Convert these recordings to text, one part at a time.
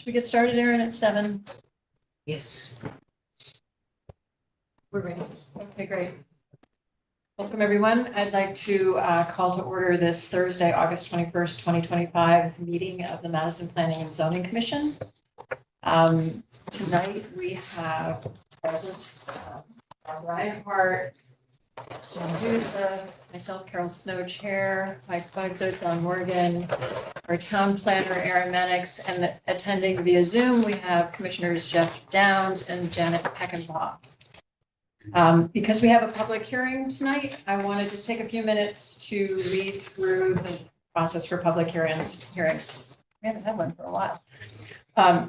Should we get started, Erin, at 7? Yes. We're ready. Okay, great. Welcome, everyone. I'd like to call to order this Thursday, August 21st, 2025 meeting of the Madison Planning and Zoning Commission. Tonight we have present Bob Reinhardt, John Duza, myself, Carol Snow, Chair, Mike Bugler, Don Morgan, our town planner, Erin Mannix, and attending via Zoom, we have Commissioners Jeff Downs and Janet Peckinpah. Because we have a public hearing tonight, I want to just take a few minutes to read through the process for public hearings. We haven't had one for a while.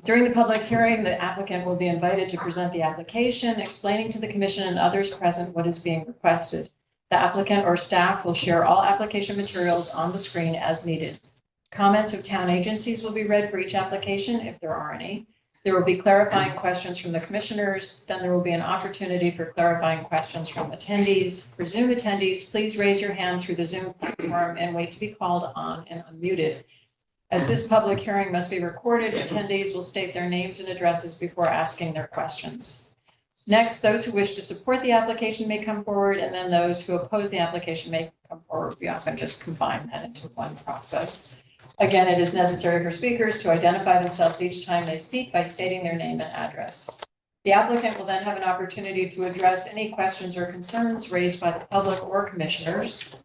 During the public hearing, the applicant will be invited to present the application, explaining to the commission and others present what is being requested. The applicant or staff will share all application materials on the screen as needed. Comments of town agencies will be read for each application, if there are any. There will be clarifying questions from the commissioners. Then there will be an opportunity for clarifying questions from attendees. For Zoom attendees, please raise your hand through the Zoom platform and wait to be called on and unmuted. As this public hearing must be recorded, attendees will state their names and addresses before asking their questions. Next, those who wish to support the application may come forward, and then those who oppose the application may come forward. We often just combine that into one process. Again, it is necessary for speakers to identify themselves each time they speak by stating their name and address. The applicant will then have an opportunity to address any questions or concerns raised by the public or commissioners.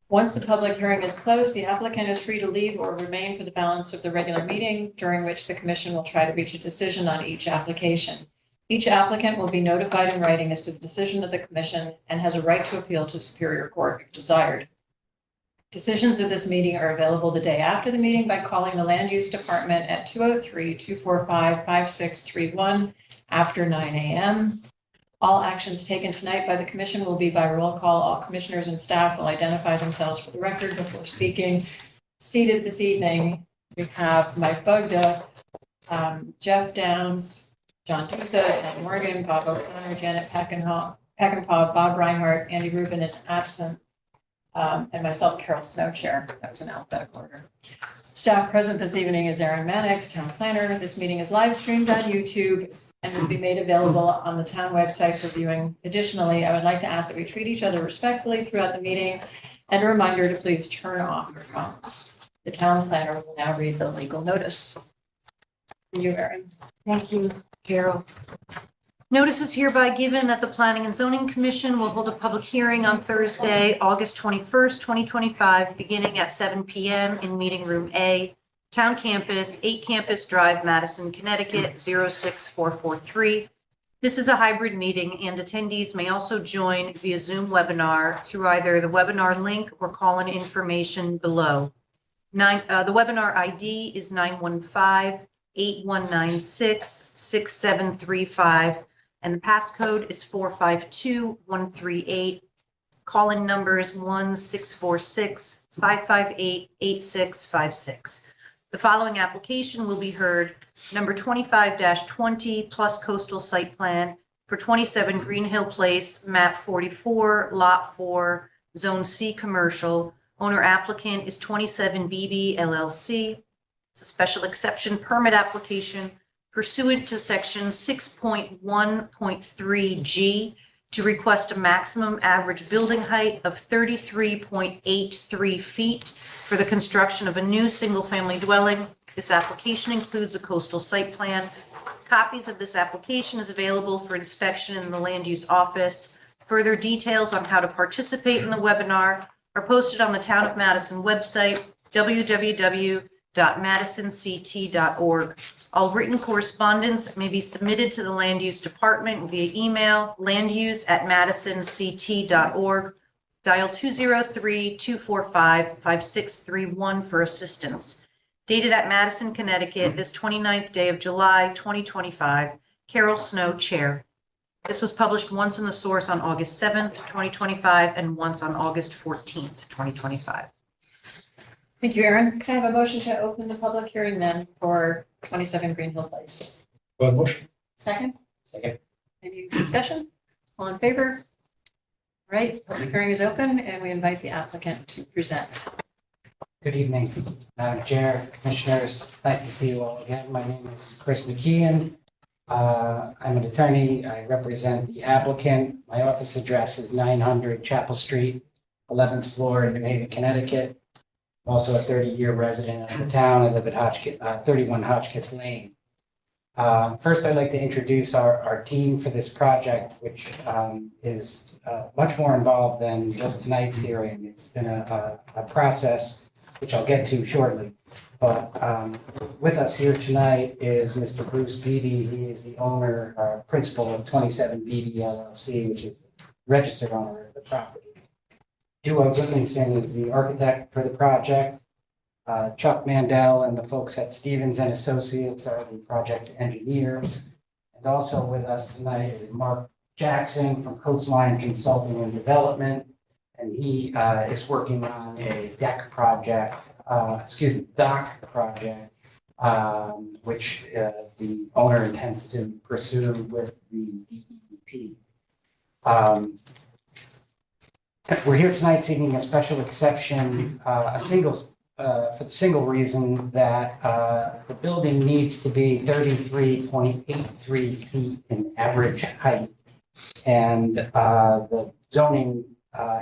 Once the public hearing is closed, the applicant is free to leave or remain for the balance of the regular meeting, during which the commission will try to reach a decision on each application. Each applicant will be notified in writing as to the decision of the commission and has a right to appeal to Superior Court if desired. Decisions of this meeting are available the day after the meeting by calling the Land Use Department at 203-245-5631 after 9 a.m. All actions taken tonight by the commission will be by roll call. All commissioners and staff will identify themselves for the record before speaking. Seated this evening, we have Mike Bugda, Jeff Downs, John Duza, Ted Morgan, Bob O'Connor, Janet Peckinpah, Bob Reinhardt, Andy Rubin is absent, and myself, Carol Snow, Chair. That was an alphabetical order. Staff present this evening is Erin Mannix, Town Planner. This meeting is live streamed on YouTube and will be made available on the town website for viewing. Additionally, I would like to ask that we treat each other respectfully throughout the meeting, and a reminder to please turn off your phones. The town planner will now read the legal notice. Thank you, Erin. Thank you, Carol. Notice is hereby given that the Planning and Zoning Commission will hold a public hearing on Thursday, August 21st, 2025, beginning at 7 p.m. in Meeting Room A, Town Campus, 8 Campus Drive, Madison, Connecticut, 06443. This is a hybrid meeting, and attendees may also join via Zoom webinar through either the webinar link or call-in information below. The webinar ID is 915-8196-6735, and the passcode is 452138. Call-in number is 1-646-558-8656. The following application will be heard, number 25-20 plus coastal site plan for 27 Green Hill Place, map 44, lot 4, zone C commercial. Owner applicant is 27BB LLC. It's a special exception permit application pursuant to section 6.1.3G to request a maximum average building height of 33.83 feet for the construction of a new single-family dwelling. This application includes a coastal site plan. Copies of this application is available for inspection in the Land Use Office. Further details on how to participate in the webinar are posted on the Town of Madison website, www.madisonct.org. All written correspondence may be submitted to the Land Use Department via email, landuse@madisonct.org. Dial 203-245-5631 for assistance. Dated at Madison, Connecticut, this 29th day of July, 2025. Carol Snow, Chair. This was published once in the source on August 7th, 2025, and once on August 14th, 2025. Thank you, Erin. Can I have a motion to open the public hearing then for 27 Green Hill Place? Motion. Second? Second. Any discussion? All in favor? All right, public hearing is open and we invite the applicant to present. Good evening, Madam Chair, Commissioners. Nice to see you all again. My name is Chris McKeon. I'm an attorney. I represent the applicant. My office address is 900 Chapel Street, 11th floor in New Haven, Connecticut. I'm also a 30-year resident of the town. I live at 31 Hotchkiss Lane. First, I'd like to introduce our team for this project, which is much more involved than just tonight's hearing. It's been a process which I'll get to shortly. But with us here tonight is Mr. Bruce Beatty. He is the owner, principal of 27 Beatty LLC, which is the registered owner of the property. Duo Goodmanson is the architect for the project. Chuck Mandel and the folks at Stevens and Associates are the project engineers. And also with us tonight is Mark Jackson from Coastline Consulting and Development. And he is working on a dock project, which the owner intends to pursue with the DEP. We're here tonight seeking a special exception, for the single reason that the building needs to be 33.83 feet in average height. And the zoning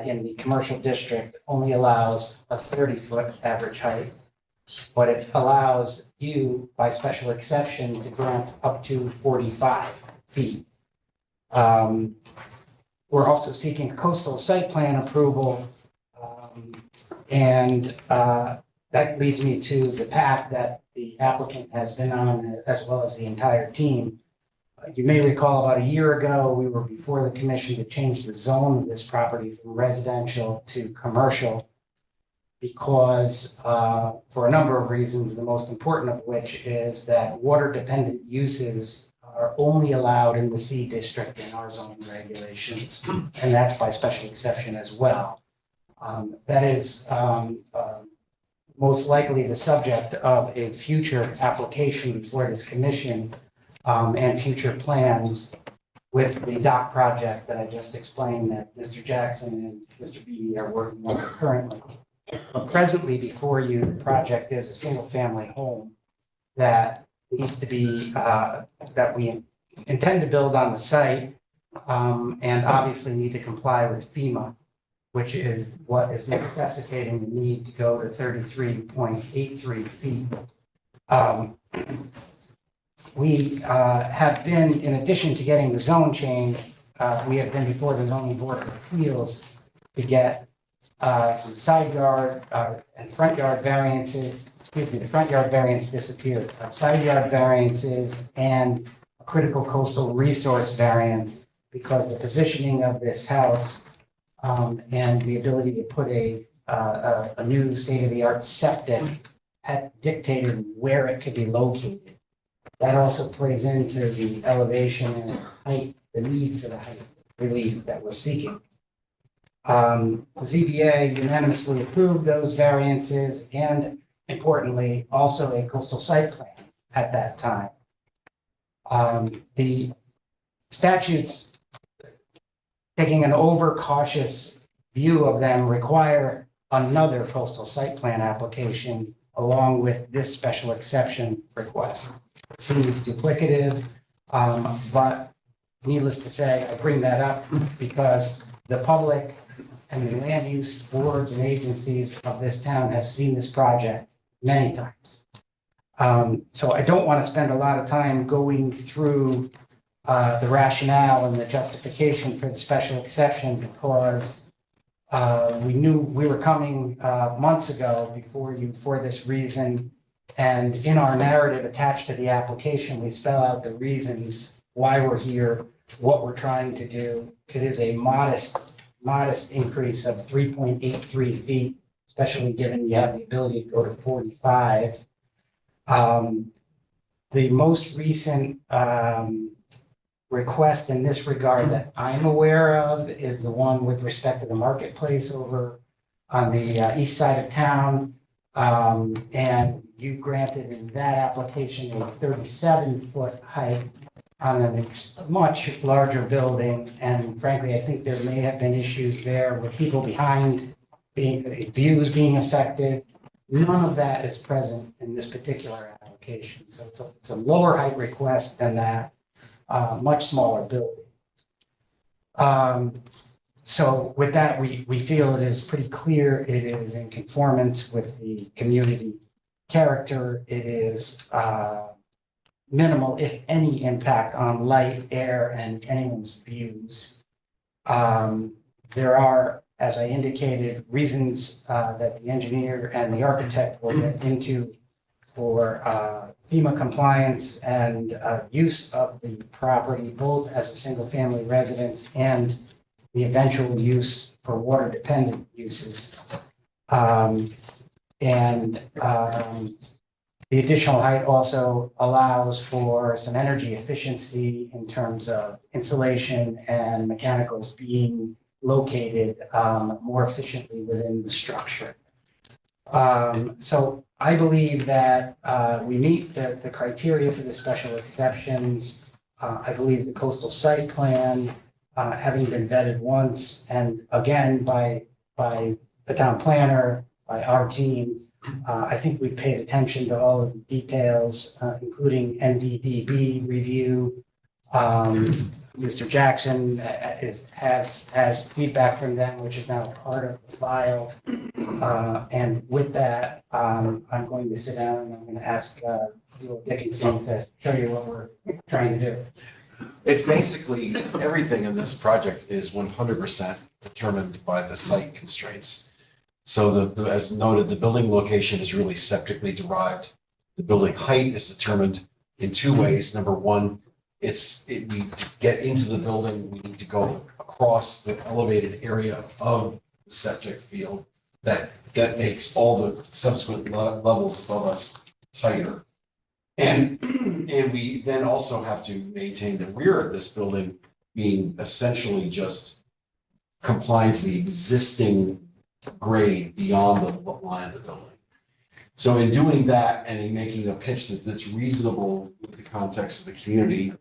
in the commercial district only allows a 30-foot average height, but it allows you, by special exception, to grant up to 45 feet. We're also seeking coastal site plan approval, and that leads me to the path that the applicant has been on, as well as the entire team. You may recall about a year ago, we were before the commission to change the zone of this property from residential to commercial because for a number of reasons, the most important of which is that water-dependent uses are only allowed in the C district in our zoning regulations, and that's by special exception as well. That is most likely the subject of a future application before this commission and future plans with the dock project that I just explained that Mr. Jackson and Mr. Beatty are working on currently. But presently before you, the project is a single-family home that needs to be, that we intend to build on the site and obviously need to comply with FEMA, which is what is necessitating the need to go to 33.83 feet. We have been, in addition to getting the zone change, we have been before the zoning board of appeals to get some side yard and front yard variances. Excuse me, the front yard variance disappeared. Side yard variances and a critical coastal resource variance because the positioning of this house and the ability to put a new state-of-the-art septic had dictated where it could be located. That also plays into the elevation and height, the need for the height relief that we're seeking. The ZBA unanimously approved those variances and importantly, also a coastal site plan at that time. The statutes, taking an overcautious view of them, require another coastal site plan application along with this special exception request. It seems duplicative, but needless to say, I bring that up because the public and the land use boards and agencies of this town have seen this project many times. So I don't want to spend a lot of time going through the rationale and the justification for the special exception because we knew we were coming months ago before you for this reason. And in our narrative attached to the application, we spell out the reasons why we're here, what we're trying to do. It is a modest increase of 3.83 feet, especially given you have the ability to go to 45. The most recent request in this regard that I'm aware of is the one with respect to the marketplace over on the east side of town. And you granted in that application a 37-foot height on a much larger building. And frankly, I think there may have been issues there with people behind views being affected. None of that is present in this particular application. So it's a lower height request than that, much smaller building. So with that, we feel it is pretty clear it is in conformance with the community character. It is minimal, if any, impact on light, air, and anyone's views. There are, as I indicated, reasons that the engineer and the architect will get into for FEMA compliance and use of the property, both as a single-family residence and the eventual use for water-dependent uses. The additional height also allows for some energy efficiency in terms of insulation and mechanicals being located more efficiently within the structure. So I believe that we meet the criteria for the special exceptions. I believe the coastal site plan, having been vetted once and again by the town planner, by our team, I think we've paid attention to all of the details, including NDDB review. Mr. Jackson has feedback from them, which is now part of the file. And with that, I'm going to sit down and I'm going to ask Will Dickinson to show you what we're trying to do. It's basically, everything in this project is 100% determined by the site constraints. So as noted, the building location is really septically derived. The building height is determined in two ways. Number one, we need to get into the building, we need to go across the elevated area of the septic field that makes all the subsequent levels above us tighter. And we then also have to maintain the rear of this building being essentially just complying to the existing grade beyond the line of the building. So in doing that and in making a pitch that's reasonable with the context of the community,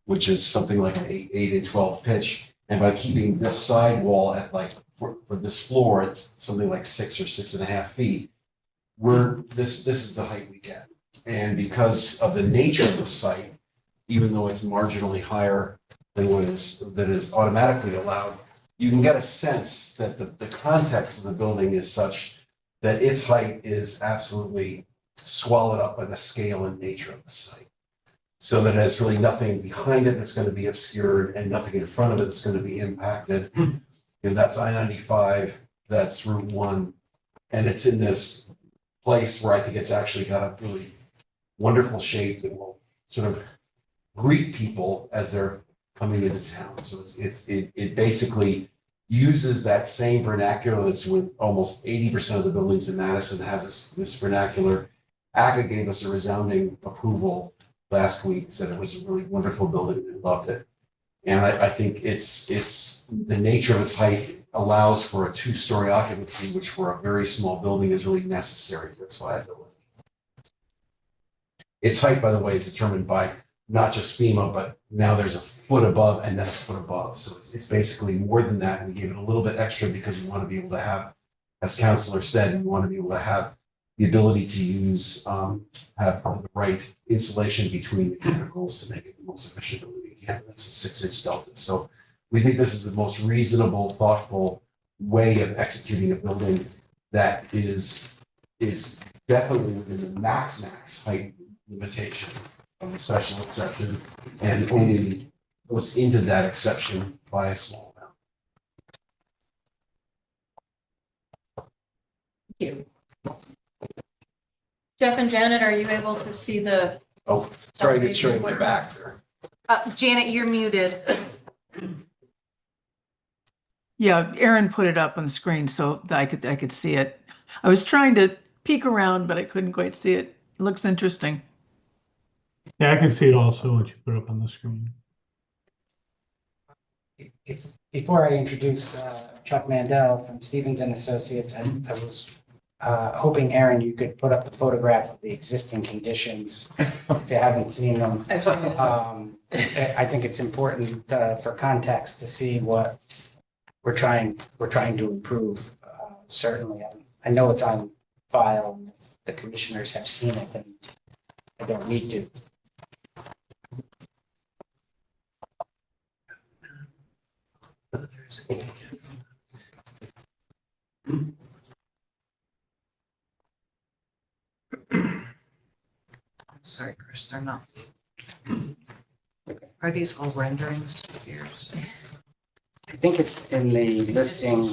which is something like an 8 and 12 pitch, and by keeping this side wall at for this floor, it's something like 6 or 6.5 feet. This is the height we get. And because of the nature of the site, even though it's marginally higher than that is automatically allowed, you can get a sense that the context of the building is such that its height is absolutely swallowed up by the scale and nature of the site. So that there's really nothing behind it that's going to be obscured and nothing in front of it that's going to be impacted. And that's I-95, that's Route 1. And it's in this place where I think it's actually got a really wonderful shape that will sort of greet people as they're coming into town. So it basically uses that same vernacular that's with almost 80% of the buildings in Madison has this vernacular. ACA gave us a resounding approval last week, said it was a really wonderful building, they loved it. And I think it's the nature of its height allows for a 2-story occupancy, which for a very small building is really necessary for its viability. Its height, by the way, is determined by not just FEMA, but now there's a foot above and then a foot above. So it's basically more than that. We gave it a little bit extra because we want to be able to have, as Councilor said, we want to be able to have the ability to use, have the right insulation between mechanicals to make it the most efficient building we can. That's a 6-inch delta. So we think this is the most reasonable, thoughtful way of executing a building that is definitely within the max height limitation of the special exception and only goes into that exception by a small amount. Thank you. Jeff and Janet, are you able to see the? Oh, sorry to show you my back there. Janet, you're muted. Yeah, Aaron put it up on the screen so that I could see it. I was trying to peek around, but I couldn't quite see it. It looks interesting. Yeah, I can see it also, what you put up on the screen. Before I introduce Chuck Mandel from Stevens and Associates, I was hoping, Aaron, you could put up the photograph of the existing conditions if you haven't seen them. I've seen it. I think it's important for context to see what we're trying to improve. Certainly, I know it's on file. the commissioners have seen it, then I don't need to. Sorry, Chris, they're not. Are these all renderings of yours? I think it's in the listing.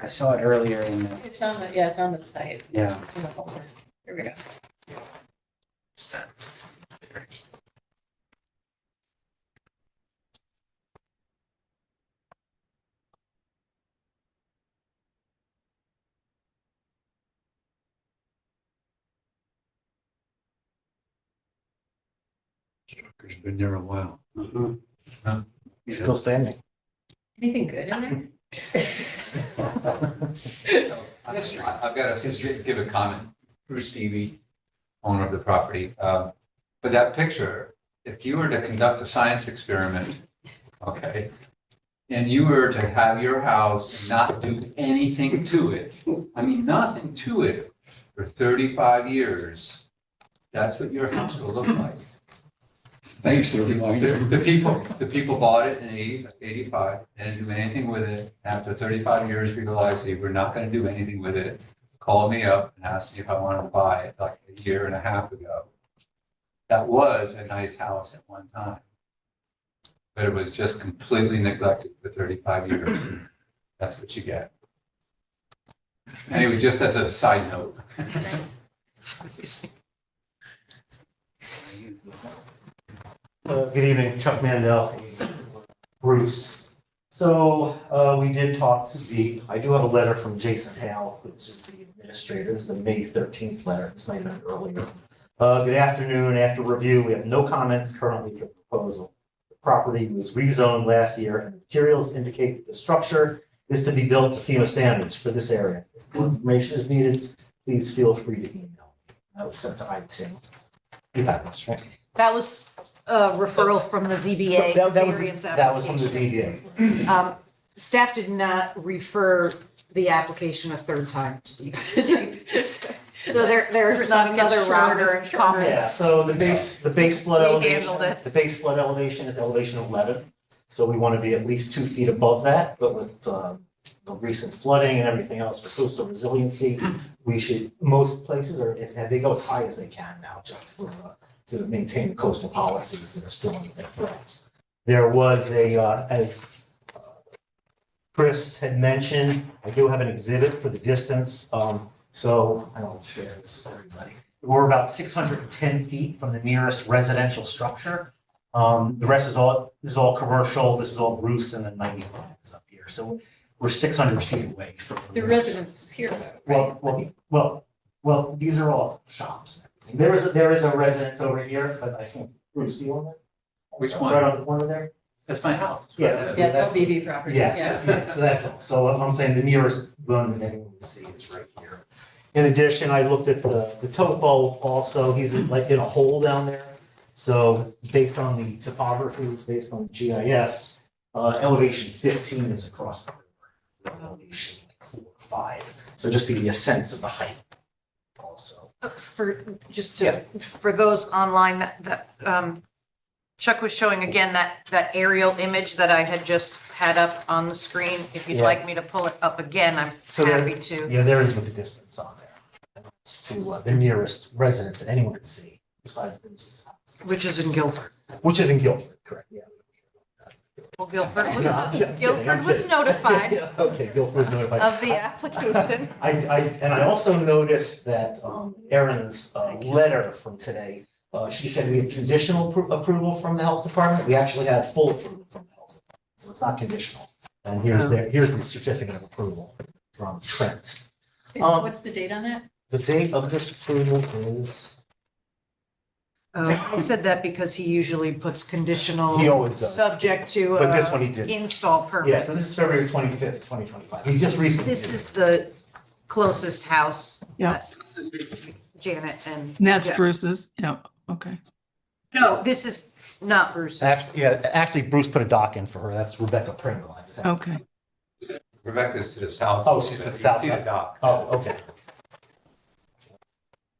I saw it earlier in the, It's on the, yeah, it's on the site. yeah. It's in the folder. Here we go. It's been there a while. Mhm. He's still standing. Anything good in there? Yes, I've got to give a comment. Bruce Beebe, owner of the property. But that picture, if you were to conduct a science experiment, okay, and you were to have your house and not do anything to it, I mean, nothing to it for 35 years, that's what your house will look like. Thanks for the reminder. The people bought it in 85, didn't do anything with it. After 35 years, realized they were not going to do anything with it. Called me up and asked me if I wanted to buy it like a year and a half ago. That was a nice house at one time. But it was just completely neglected for 35 years. That's what you get. Anyway, just as a side note. Good evening, Chuck Mandel, Bruce. So we did talk to I do have a letter from Jason Hale, which is the administrator. This is the May 13th letter. This might have been earlier. Good afternoon. After review, we have no comments currently for the proposal. The property was rezoned last year and the materials indicate that the structure is to be built to FEMA standards for this area. If more information is needed, please feel free to email me. That was sent to IT. You have this, right? That was a referral from the ZBA. That was from the ZBA. Staff did not refer the application a third time to do this. So there's not another round of Yeah, comments. so the base flood We elevation, handled it. the base flood elevation is elevation 11. So we want to be at least 2 feet above that, but with the recent flooding and everything else for coastal resiliency, we should, most places are, if they go as high as they can now, just for, to maintain the coastal policies that are still in effect. There was as Chris had mentioned, I do have an exhibit for the distance. So I'll share this with everybody. We're about 610 feet from the nearest residential structure. The rest is all commercial. This is all Bruce, and then 95 is up here. So we're 600 feet away from The residence here, though, right? Well, these are all shops. There is a residence over here, but I think, Bruce, do you want that? Which Right one? on the corner there? That's my house. Yeah. Yeah, it's all BB property. Yes, Yeah. yeah, so that's all. So I'm saying the nearest one that anyone can see is right here. In addition, I looked at the topo also. He's in a hole down there. So based on the topography, based on GIS, elevation 15 is across the river. Elevation 4 or 5. So just to give you a sense of the height also. For those online that Chuck was showing again, that aerial image that I had just had up on the screen. If you'd Yeah. like me to pull it up again, I'm So there- happy to. Yeah, there is with the distance on there. It's to the nearest residence that anyone can see besides Bruce's house, Which is in Guilford. which is in Guilford, correct? Yeah. Well, Guilford was, Yeah, I'm kidding, Guilford I'm was kidding. notified Yeah, okay, Guilford was notified. of the application. I also noticed that Erin's letter from today, she said we had conditional approval from the health department. We actually had full approval from the health department, so it's not conditional. And here's the certificate of approval from Trent. What's the date on that? The date of this approval is, I said that because he usually puts conditional. He always does. Subject to. But this one he didn't. Install permit. yeah, so this is February 25th, 2025. He just recently. This did is it. the closest house. Yeah. That's Janet and. And that's Yeah. Bruce's. Yeah, okay. No, this is not Bruce's. Actually, Bruce put a dock in for her. That's Rebecca Pringle. I just have- Okay. Rebecca's to the south. Oh, she's to the south. You see the dock. Oh, okay.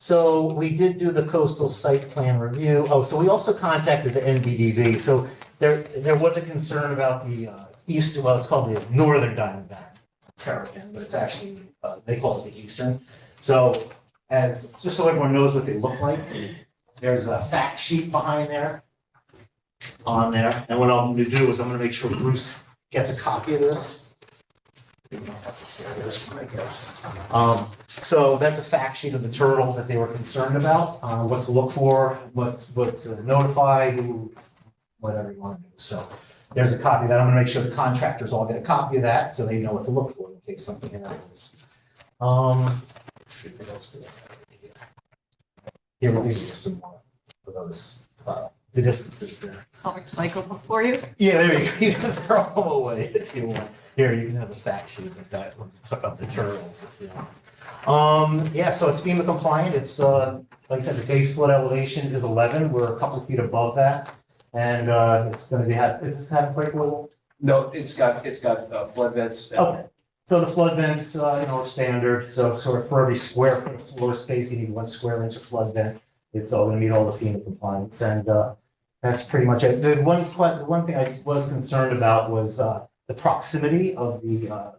So we did do the coastal site plan review. Oh, so we also contacted the NBDB. So there was a concern about the east, well, it's called the northern Diamondback Terrapin, but it's actually, they call it the eastern. So just so everyone knows what they look like, there's a fact sheet behind there, on there. And what I'm going to do is I'm going to make sure Bruce gets a copy of this. You don't have to share this one, I guess. So that's a fact sheet of the turtles that they were concerned about, what to look for, what to notify, who, whatever you want to do. So there's a copy of that. I'm gonna make sure the contractors all get a copy of that, so they know what to look for in case something happens. Let's see what else do I have here. Here, we'll give you some more of those, the distances there. I'll recycle before you. Yeah, there you go. You can throw them away if you want. Here, you can have a fact sheet of that, of the turtles if you want. Yeah, so it's FEMA compliant. It's, like I said, the base flood elevation is 11. We're a couple feet above that. And, it's gonna be, is this have breakable? No, it's got flood vents. Okay. So the flood vents, are standard. So sort of for every square foot of floor space, you need 1 square inch of flood vent. It's all gonna meet all the FEMA compliance. And, that's pretty much it. The one thing I was concerned about was, the proximity of the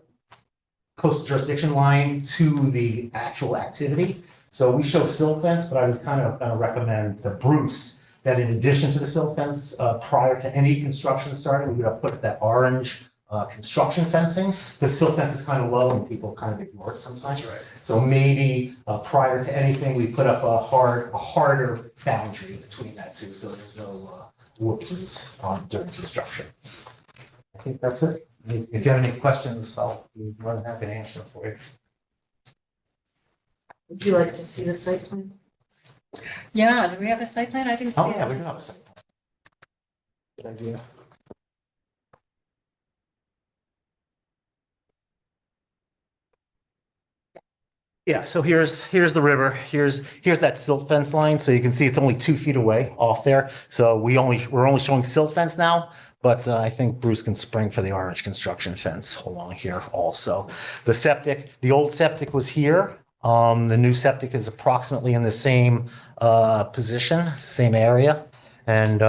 coastal jurisdiction line to the actual activity. So we show silt fence, but I was kind of gonna recommend to Bruce that in addition to the silt fence, prior to any construction starting, we would have put that orange construction fencing. The silt fence is kind of low and people kind of ignore it sometimes. That's right. So maybe prior to anything, we put up a harder boundary between that two, so there's no whoopsies during construction. I think that's it. If you have any questions, I'll be more than happy to answer for you. Would you like to see the site plan? Yeah, do we have a site plan? I didn't see Oh, it. yeah, we do have a second. Good idea. Yeah, so here's the river. Here's that silt fence line. So you can see it's only 2 feet away off there. So we're only showing silt fence now, but I think Bruce can spring for the orange construction fence along here also. The old septic was here. The new septic is approximately in the same position, same area. And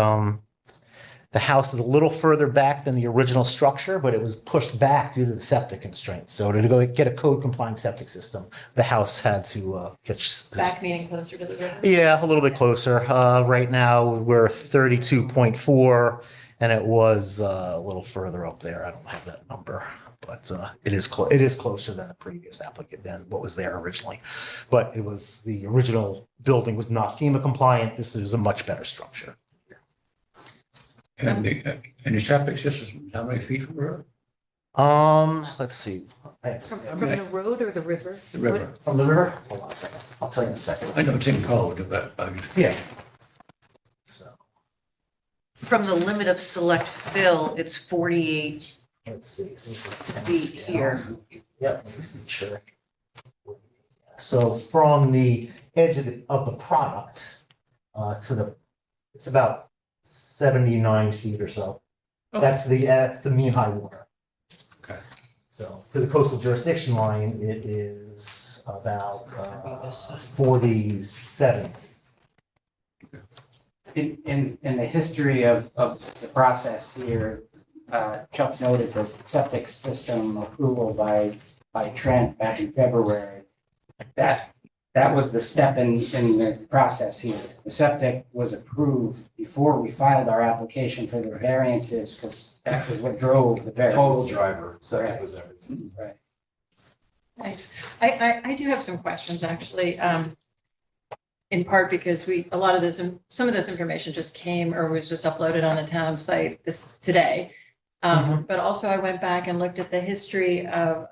the house is a little further back than the original structure, but it was pushed back due to the septic constraints. So to go get a code compliant septic system, the house had to get Back meaning closer to the river. yeah, a little bit closer. Right now we're 32.4 and it was a little further up there. I don't have that number, but it is closer than the previous applicant than what was there originally. But it was the original building was not FEMA compliant. This is a much better structure. And the septic system, how many feet from the road? Let's see. From the road or the river? The river. From the river? Hold on a second. I'll tell you in a second. I know it's in code, but Yeah. So From the limit of select fill, it's 48 let's see. So this is 10 feet scale. here. Yep, let me make sure. So from the edge of the product it's about 79 feet or so. Oh. That's the mean high water. Okay. So to the coastal jurisdiction line, it is about 47. In the history of the process here, Chuck noted the septic system approval by Trent back in February. That was the step in the process here. The septic was approved before we filed our application for the variances, because that was what drove the variance. Total driver, second was everything. Right. Nice. I do have some questions, actually. In part because some of this information just came or was just uploaded on the town site today. But also I went back and looked at the history of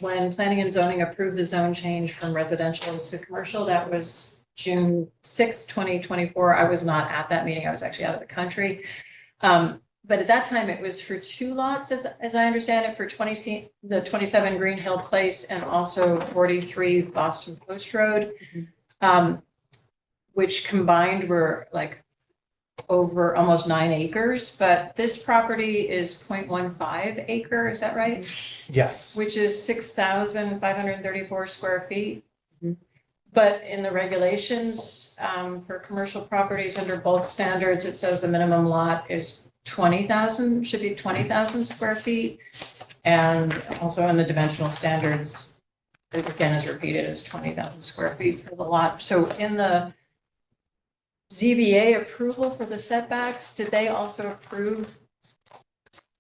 when planning and zoning approved the zone change from residential to commercial. That was June 6th, 2024. I was not at that meeting. I was actually out of the country. But at that time, it was for 2 lots, as I understand it, for the 27 Green Hill Place and also 43 Boston Post Road, which combined were like over almost 9 acres. But this property is 0.15 acre, is that right? Yes. Which is 6,534 square feet. But in the regulations, for commercial properties under bulk standards, it says the minimum lot is 20,000, should be 20,000 square feet. And also in the dimensional standards, it again is repeated as 20,000 square feet for the lot. So in the ZBA approval for the setbacks, did they also approve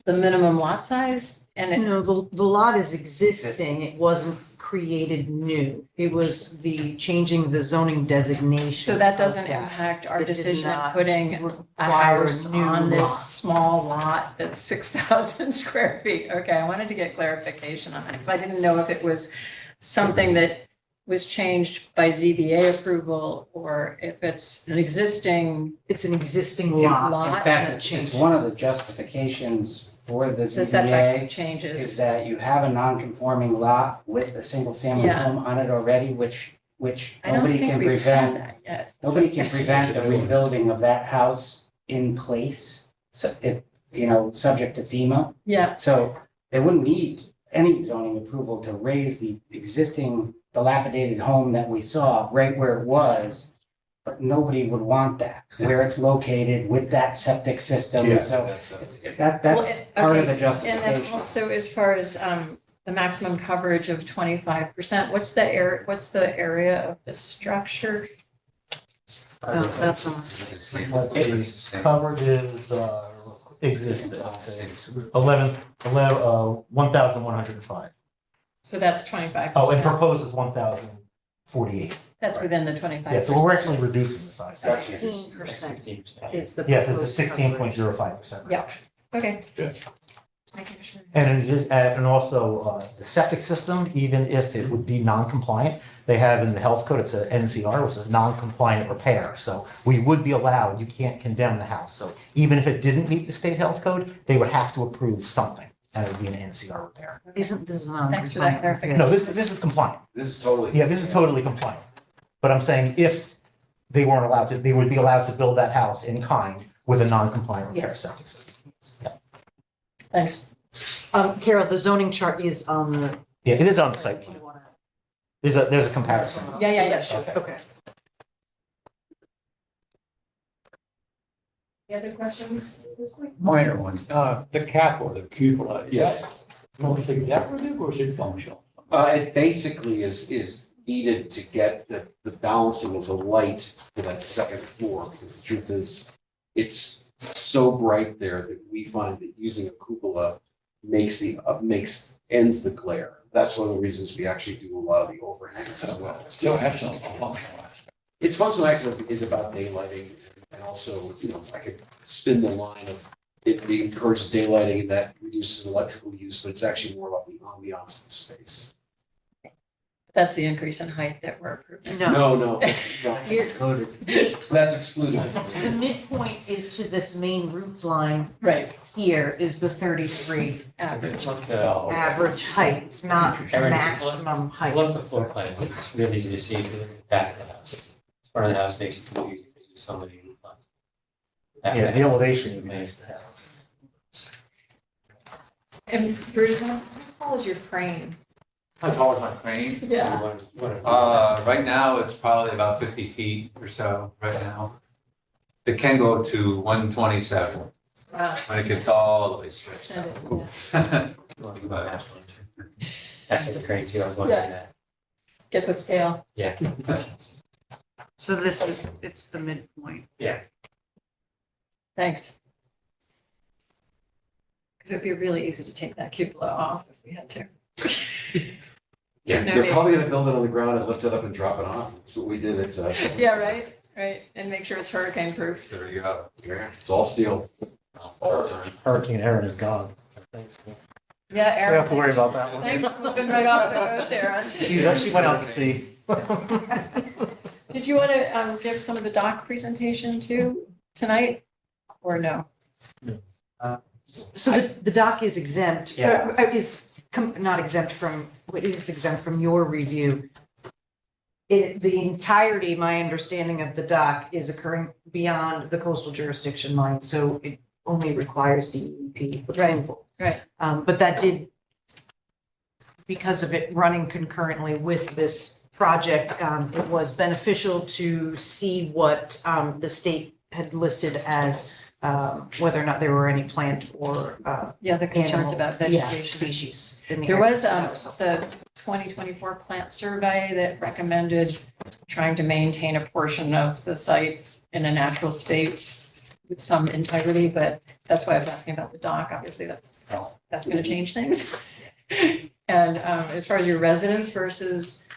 the minimum lot size? And it, No, the lot is existing. It wasn't created new. It was the changing the zoning designation. so that doesn't of that. impact our It did decision of not putting a require house new on lot. this small lot that's 6,000 square feet. Okay, I wanted to get clarification on that because I didn't know if it was something that was changed by ZBA approval or if it's an existing It's an existing lot. lot. In and fact, it it's changed. one of the justifications for the The setback ZBA is changes. that you have a non-conforming lot with a single-family Yeah. home on it already, which I don't nobody think can we've had prevent. that yet. Nobody can prevent the rebuilding of that house in place, so subject to FEMA. Yeah, So they wouldn't need any zoning approval to raise the existing dilapidated home that we saw right where it was. But nobody would want that, where it's located with that septic system, Yeah, so that's, that's Well, part of okay, the and then justification. also as far as the maximum coverage of 25%, what's the area of the structure? No, that's on the It's the same. Coverage is, existed, it's 1,105. So that's 25%. Oh, and proposed is 1,048. That's within the 25%. Yeah, so we're actually reducing the size. 16% is the. Yes, it's proposed a 16.05%. Yeah. Okay. Good. Just making sure. And also, the septic system, even if it would be non-compliant, they have in the health code, it's a NCR, which is a non-compliant repair. So we would be allowed, you can't condemn the house. So even if it didn't meet the state health code, they would have to approve something, and it would be an NCR repair. Isn't this non? Thanks for that clarification. No, this is compliant. This is totally. Yeah, this is totally compliant. But I'm saying if they weren't allowed to, they would be allowed to build that house in kind with a non-compliant repair Yes. septic system. Yeah. Thanks. Carol, the zoning chart is on the. Yeah, it is on the site plan. There's a comparison. Yeah, sure. Okay. Any other questions this week? Minor one, the cap or the cupola, is Yes. that mostly decorative or is it functional? It basically is needed to get the balancing of the light to that second floor, because the truth is, it's so bright there that we find that using a cupola ends the glare. That's one of the reasons we actually do a lot of the overhangs as well. It still has some functional aspect. Its functional aspect is about daylighting, and also, I could spin the line of it encourages daylighting and that reduces electrical use, but it's actually more about the ambiance of the space. That's the increase in height that we're approving. No, Here- that's excluded. The midpoint is to this main roof line Right, here is the 33 average. Oh, okay. average height. It's not the Erin, maximum I height. love the floor plan, it's really easy to see if you look at the back of the house. Front of the house makes it confusing because there's so many roof lines. Back of Yeah, the house elevation is would be nice to have. And Bruce, how tall is your crane? How tall is my crane? Yeah. Right now, it's probably about 50 feet or so right now. It can go to 127 Wow. when it gets all the way stretched Extended, out. yeah. That's what the crane too, I was wondering that. Get the scale. Yeah, So it's the midpoint. Thanks. Because it'd be really easy to take that cupola off if we had to. Yeah, No they're need. probably gonna build it on the ground and lift it up and drop it on. That's what we did at. Yeah, right, and make sure it's hurricane proof. There you go. Yeah, it's all steel. All the time. Hurricane Erin is gone. Yeah, We Aaron. have to worry about that one. Thanks for moving right off the coast, Aaron. She went out to sea. Did you want to give some of the doc presentation too tonight, or no? So the doc is exempt, Yeah. not exempt from, it is exempt from your review. The entirety, my understanding of the doc is occurring beyond the coastal jurisdiction line, so it only requires DEP approval. Right. But that did, because of it running concurrently with this project, it was beneficial to see what the state had listed as whether or not there were any plant or Yeah, the concerns animal, about yeah, vegetation. species. in the There area. was the 2024 plant survey that recommended trying to maintain a portion of the site in a natural state with some integrity, but that's why I was asking about the dock. Obviously, that's going to change things. And as far as your residents versus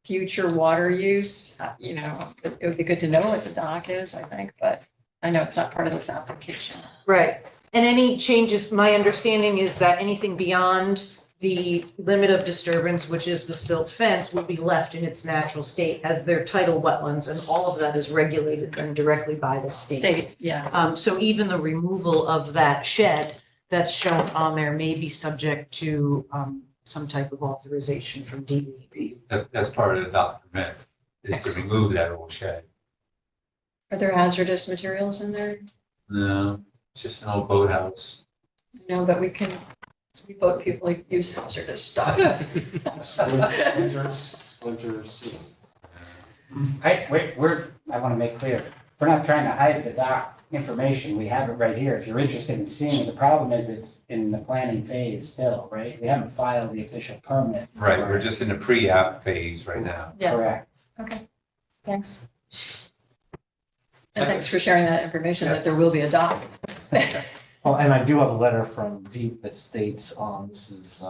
future water use, it would be good to know what the dock is, I think, but I know it's not part of this application. Right. And any changes, my understanding is that anything beyond the limit of disturbance, which is the silt fence, will be left in its natural state as their tidal wetlands, and all of that is regulated then directly by the state. Yeah. So even the removal of that shed that's shown on there may be subject to some type of authorization from DEP. That's part of the dock permit, is to remove that old shed. Are there hazardous materials in there? No, it's just an old boathouse. No, but we boat people use hazardous stuff. Splinters. I want to make clear, we're not trying to hide the dock information. We have it right here. If you're interested in seeing it, the problem is it's in the planning phase still, right? We haven't filed the official permit. Right, we're just in the pre-app phase right now. Yeah, Correct. okay, thanks. And thanks for sharing that information that there will be a dock. Oh, and I do have a letter from Deep that states, this is,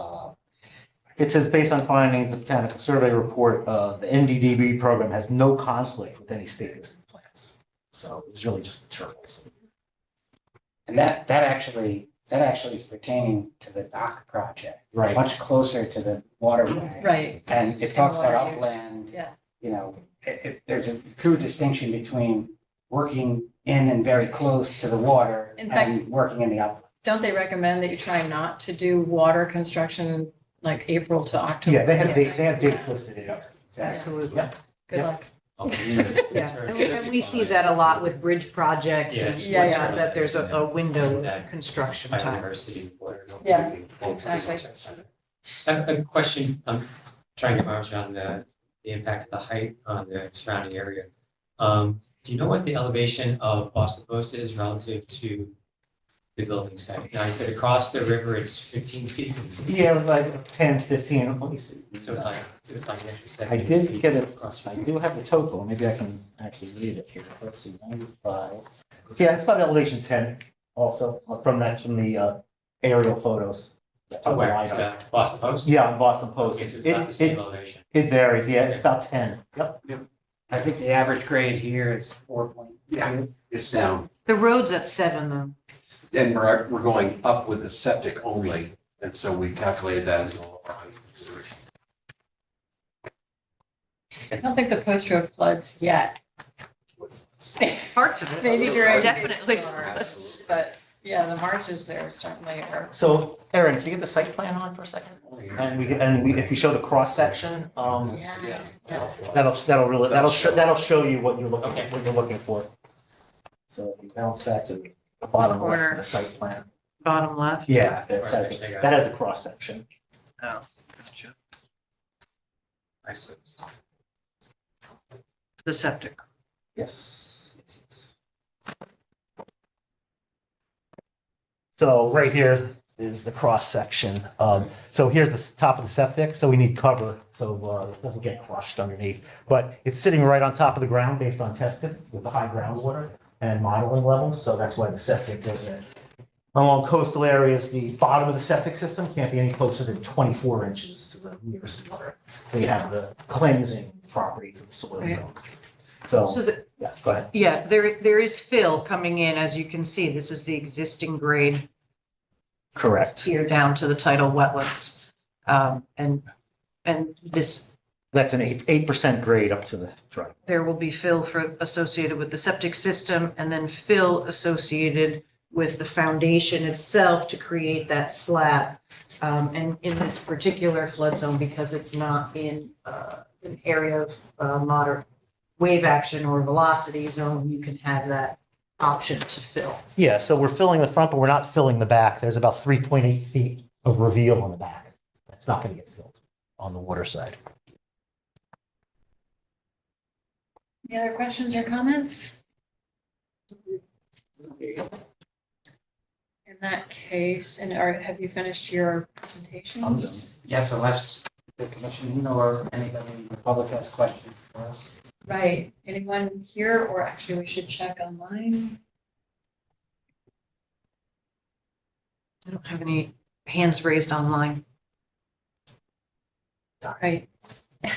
it says, based on findings, the Botanical Survey report, the NDDB program has no conflict with any state listed plants. So it's really just the turtles. And that actually is pertaining to the dock project. Right. Much closer to the waterway. Right, And it talks about Water use. upland. yeah. There's a true distinction between working in and very close to the water In fact- and working in the upland. Don't they recommend that you try not to do water construction like April to October? Yeah, they have dates listed in there. Absolutely. Yeah. Good Yeah. luck. Yeah, and we see that a lot with bridge projects and Yeah. that there's a window of construction By time. university. where- Yeah, exactly. A question, I'm trying to get my arms around the impact of the height on the surrounding area. Do you know what the elevation of Boston Post is relative to the building site? Now, you said across the river, it's 15 feet. Yeah, it was like 10, 15. Let me see. So it's like an extra I 17 did feet get it, across. I do have the total, maybe I can actually read it here. Let's see, 95. Yeah, it's about elevation 10 also, that's from the aerial photos. To where? To Boston Post? Yeah, on Boston Post. Okay, so it's not the same elevation. It varies, yeah, it's about 10. Yep. I think the average grade here is 4.2. Yeah. It's down, The road's at 7 though. and we're going up with the septic only, and so we calculated that as all of our consideration. I don't think the post road floods yet. Parts of it. Maybe during. Definitely. Absolutely. But yeah, the marches there certainly are. So, Erin, can you get the site plan on for a second? And if we show the cross section, Yeah. that'll show you what you're looking for. So if you bounce back to the bottom left Corner. of the site plan. Bottom left. Yeah, that has the cross section. I see. The septic. Yes. So right here is the cross section. So here's the top of the septic, so we need cover, so it doesn't get crushed underneath. But it's sitting right on top of the ground based on test pits with the high groundwater and modeling levels, so that's why the septic goes in. Along coastal areas, the bottom of the septic system can't be any closer than 24 inches to the nearest water. So you have the cleansing properties of the soil. Right. So So, the, yeah, go ahead. yeah, there is fill coming in, as you can see. This is the existing grade Correct. here down to the tidal wetlands. And this, That's an 8% grade up to the driveway. there will be fill associated with the septic system and then fill associated with the foundation itself to create that slab. And in this particular flood zone, because it's not in an area of moderate wave action or velocity zone, you can have that option to fill. Yeah, so we're filling the front, but we're not filling the back. There's about 3.8 feet of reveal on the back. That's not going to get filled on the water side. Any other questions or comments? In that case, have you finished your presentations? Yes, unless the commission or anybody in the public has questions for us. Right, anyone here, or actually we should check online? I don't have any hands raised online. All right. In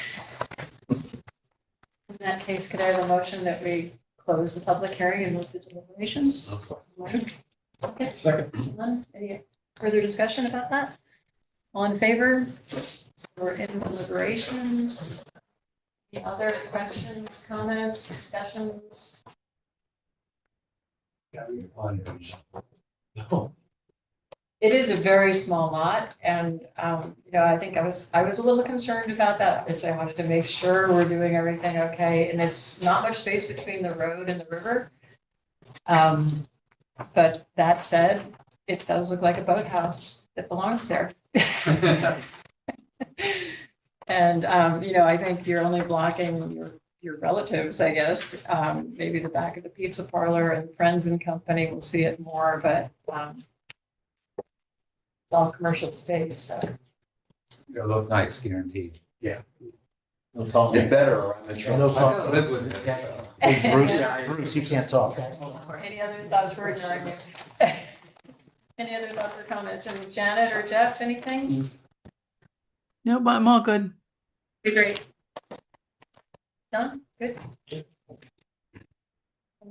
that case, could I have a motion that we close the public hearing and move to deliberations? Okay. Second. None? Any further discussion about that? All in favor? So we're in deliberations. Any other questions, comments, discussions? It is a very small lot, and, I think I was a little concerned about that, because I wanted to make sure we're doing everything okay, and it's not much space between the road and the river. But that said, it does look like a boathouse that belongs there. And, I think you're only blocking your relatives, I guess, maybe the back of the pizza parlor and friends and company will see it more, but, it's all commercial space, so. It'll look nice, guaranteed. No problem. They're better on the truck. No I problem. live with it. Hey, Bruce, you can't talk. Any other thoughts for ignoring you? Any other thoughts or comments? And Janet or Jeff, anything? Nope, I'm all good. Be great. Done? Good. In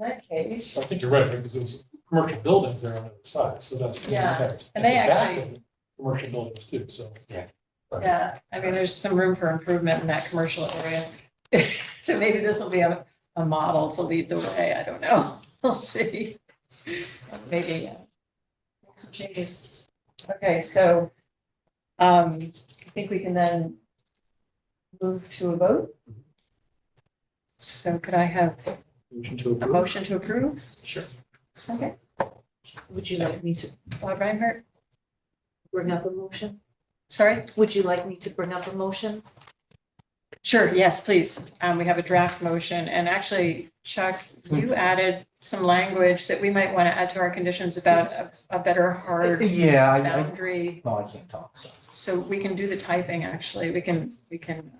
that case, I think you're right, because there's commercial buildings there on the other side, so that's. Yeah, and they That's the back actually- of Commercial buildings too, so. yeah, I mean, there's some room for improvement in that commercial area. So maybe this will be a model to lead the way. I don't know. We'll see. Maybe, some changes. Okay, so I think we can then move to a vote. So could I have Motion to a approve. motion to approve? Sure. Second, Would you like me to Bob Reinhardt, bring up a motion? sorry? Would you like me to bring up a motion? Sure, yes, please. We have a draft motion, and actually, Chuck, you added some language that we might want to add to our conditions about a better hard Yeah, boundary. no, I can't talk, so. So we can do the typing, actually. We can Can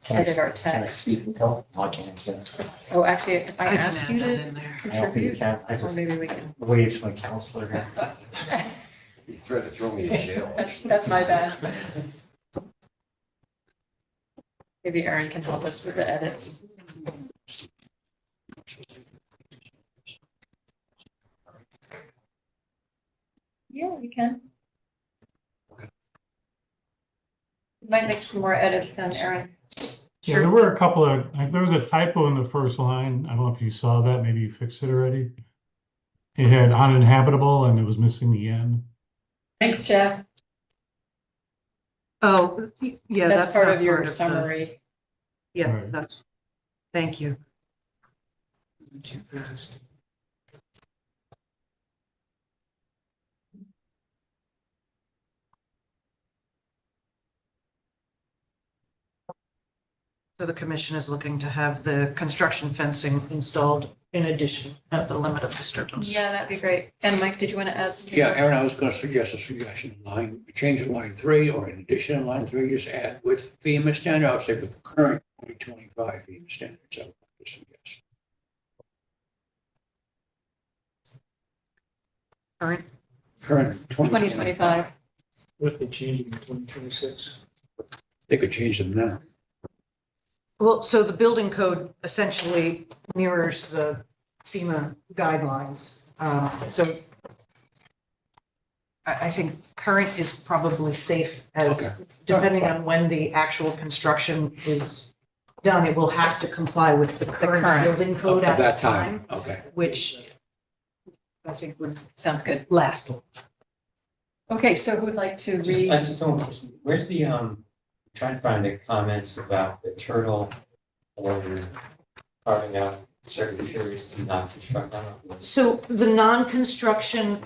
I- edit our Can I text. speak and tell? No, I can't answer that. Oh, actually, if I can ask add you that to in there. I don't think you contribute, can. I or just maybe we can. waved to my counselor. You threatened to throw me in jail. That's my bad. Maybe Aaron can help us with the edits. Yeah, we can. Might make some more edits then, Aaron. Yeah, there were a couple of, like, there was a typo in the first line. I don't know if you saw that, maybe you fixed it already. It had uninhabitable and it was missing the N. Thanks, Jeff. Oh, yeah, That's that's part not of your part of the- summary. Yeah, Right. that's, thank you. So the commission is looking to have the construction fencing installed in addition at the limit of disturbance. Yeah, that'd be great. And Mike, did you want to add something? Yeah, else? Aaron, I was gonna suggest a suggestion, change in line 3, or in addition in line 3, just add with FEMA standard, I would say with the current 2025 FEMA standards, I would like to suggest. Current, Current 2025. What if they change it in 2026? They could change them now. well, so the building code essentially mirrors the FEMA guidelines. So I think current is probably safe as, Okay. depending on when the actual construction is done, it will have to comply with the current current. building code at that that time, Okay. which I think would Sounds good. last. Okay, so who would like to read? I just don't, where's the, trying to find the comments about the turtle and carving out certain periods to not construct on. So the non-construction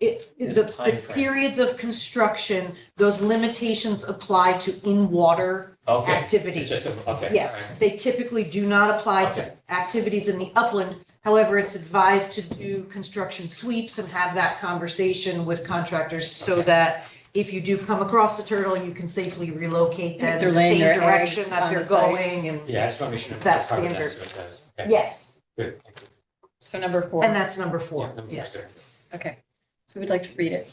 The timeframe. periods of construction, those limitations apply to in-water Okay. activities. It's just, okay. Yes, all right. they typically do not apply Okay. to activities in the upland. However, it's advised to do construction sweeps and have that conversation with contractors so that if you do come across a turtle, you can safely relocate If them they're in the laying same their direction eggs that on they're the site. going and, Yeah, I just want to make sure. That's we're covered standard. so it does. Okay. yes, Good. Thank you. So number 4. and that's number 4, Yeah, number yes. four. Okay, so we'd like to read it.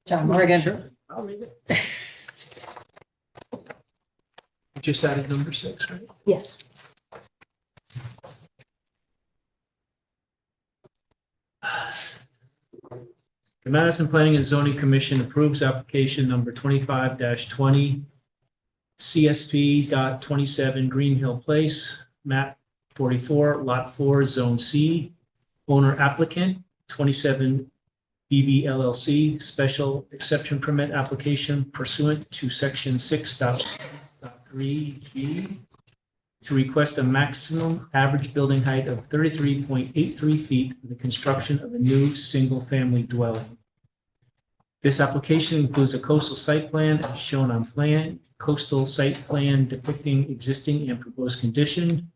John Morgan. Sure, I'll read it. Just added number 6, right? Yes. The Madison Planning and Zoning Commission approves application number 25-20 CSP 27 Green Hill Place, map 44, lot 4, zone C. Owner applicant, 27 BB LLC, special exception permit application pursuant to section 6.3B to request a maximum average building height of 33.83 feet for the construction of a new single-family dwelling. This application includes a coastal site plan as shown on plan, coastal site plan depicting existing and proposed condition,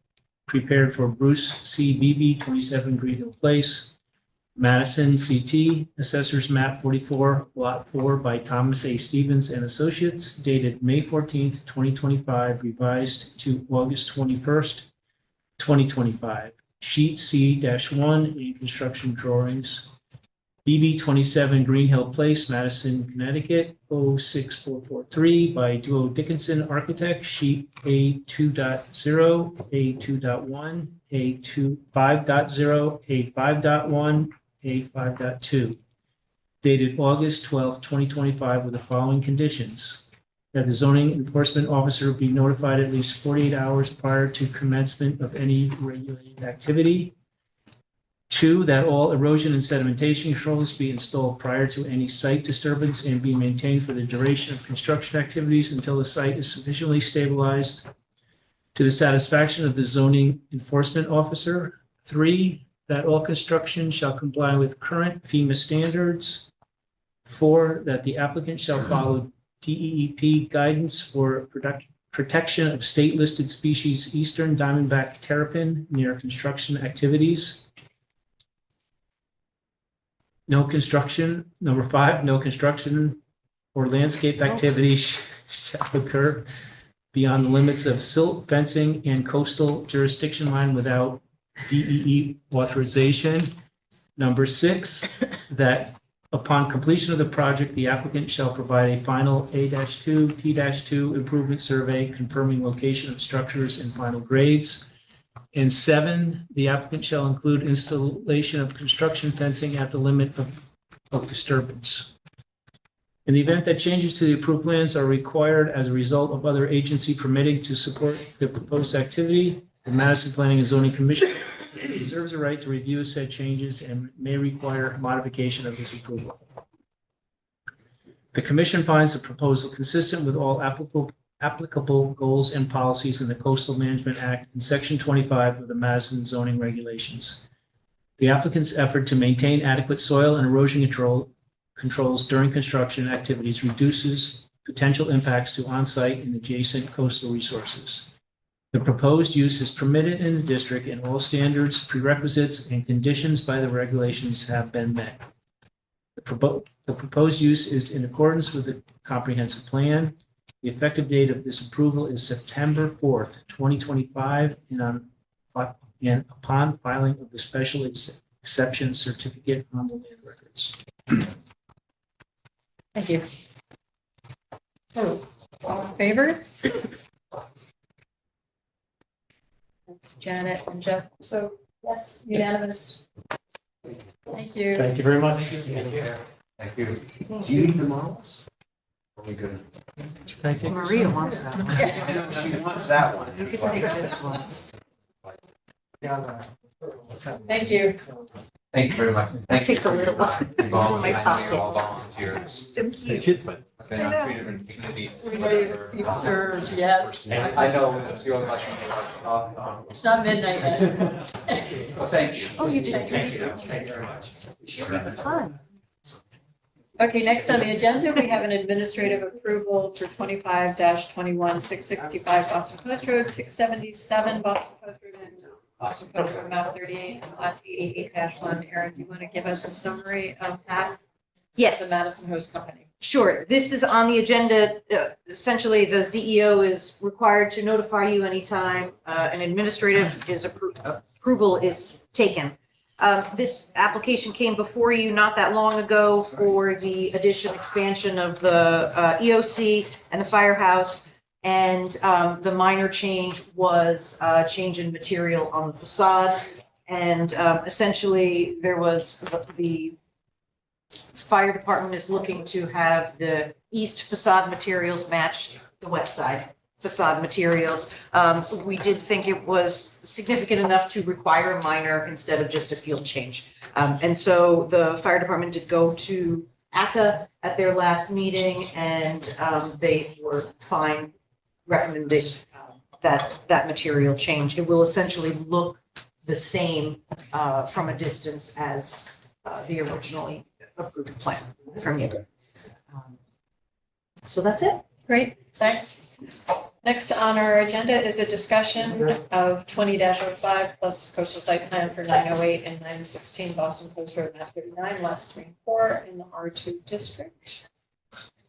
prepared for Bruce C. Beebe, 27 Greenhill Place, Madison, CT, Assessors Map 44, Lot 4 by Thomas A. Stevens and Associates, dated May 14th, 2025, revised to August 21st, 2025. Sheet C-1 in construction drawings. BB 27 Green Hill Place, Madison, Connecticut, 06443 by Duo Dickinson Architect, sheet A2.0, A2.1, A2 5.0, A5.1, A5.2, dated August 12, 2025, with the following conditions: that the zoning enforcement officer be notified at least 48 hours prior to commencement of any regulated activity. 2, that all erosion and sedimentation controls be installed prior to any site disturbance and be maintained for the duration of construction activities until the site is sufficiently stabilized to the satisfaction of the zoning enforcement officer. 3, that all construction shall comply with current FEMA standards. 4, that the applicant shall follow DEEP guidance for protection of state-listed species eastern diamondback terrapin near construction activities. No construction, number 5, no construction or landscape activities shall occur beyond the limits of silt fencing and coastal jurisdiction line without DEE authorization. Number 6, that upon completion of the project, the applicant shall provide a final A-2, T-2 improvement survey confirming location of structures and final grades. And 7, the applicant shall include installation of construction fencing at the limit of disturbance. In the event that changes to the approved plans are required as a result of other agency permitting to support the proposed activity, the Madison Planning and Zoning Commission reserves the right to review said changes and may require modification of this approval. The commission finds the proposal consistent with all applicable goals and policies in the Coastal Management Act and Section 25 of the Madison zoning regulations. The applicant's effort to maintain adequate soil and erosion controls during construction activities reduces potential impacts to on-site and adjacent coastal resources. The proposed use is permitted in the district and all standards, prerequisites, and conditions by the regulations have been met. The proposed use is in accordance with the comprehensive plan. The effective date of this approval is September 4th, 2025, and upon filing of the special exception certificate on the land records. Thank you. So, all in favor? Janet and Jeff, so yes, unanimous. Thank you. Thank you very much. Thank you. Do you need the models? Are we good? Thank you. Maria wants that one. I know she wants that one. You can take this one. Thank you. Thank you very much. Thank you Take the for little your one. involvement. My I know you're all pocket. volunteers. The kids might. I've been on 3 different committees. You've served yet. And I know it's your election. It's not midnight yet. Well, thank you. Oh, you did. Thank you. Thank you very much. Fun. Okay, next on the agenda, we have an administrative approval for 25-21, 665 Boston Post Road, 677 Boston Post Road, and Boston Post Road, map 38, and lot 88-1. Aaron, do you want to give us a summary of that? Yes. The Madison Host Company. Sure. This is on the agenda. Essentially, the CEO is required to notify you anytime an administrative approval is taken. This application came before you not that long ago for the addition, expansion of the EOC and the firehouse. And the minor change was change in material on the facade. And essentially, there was the fire department is looking to have the east facade materials match the west side facade materials. We did think it was significant enough to require a minor instead of just a field change. And so the fire department did go to ACA at their last meeting, and they were fine recommending that material change. It will essentially look the same from a distance as the originally approved plan from you. So that's it. Great, thanks. Next on our agenda is a discussion of 20-05 plus coastal site plan for 908 and 916 Boston Post Road, map 39, lots 3 and 4 in the R2 district.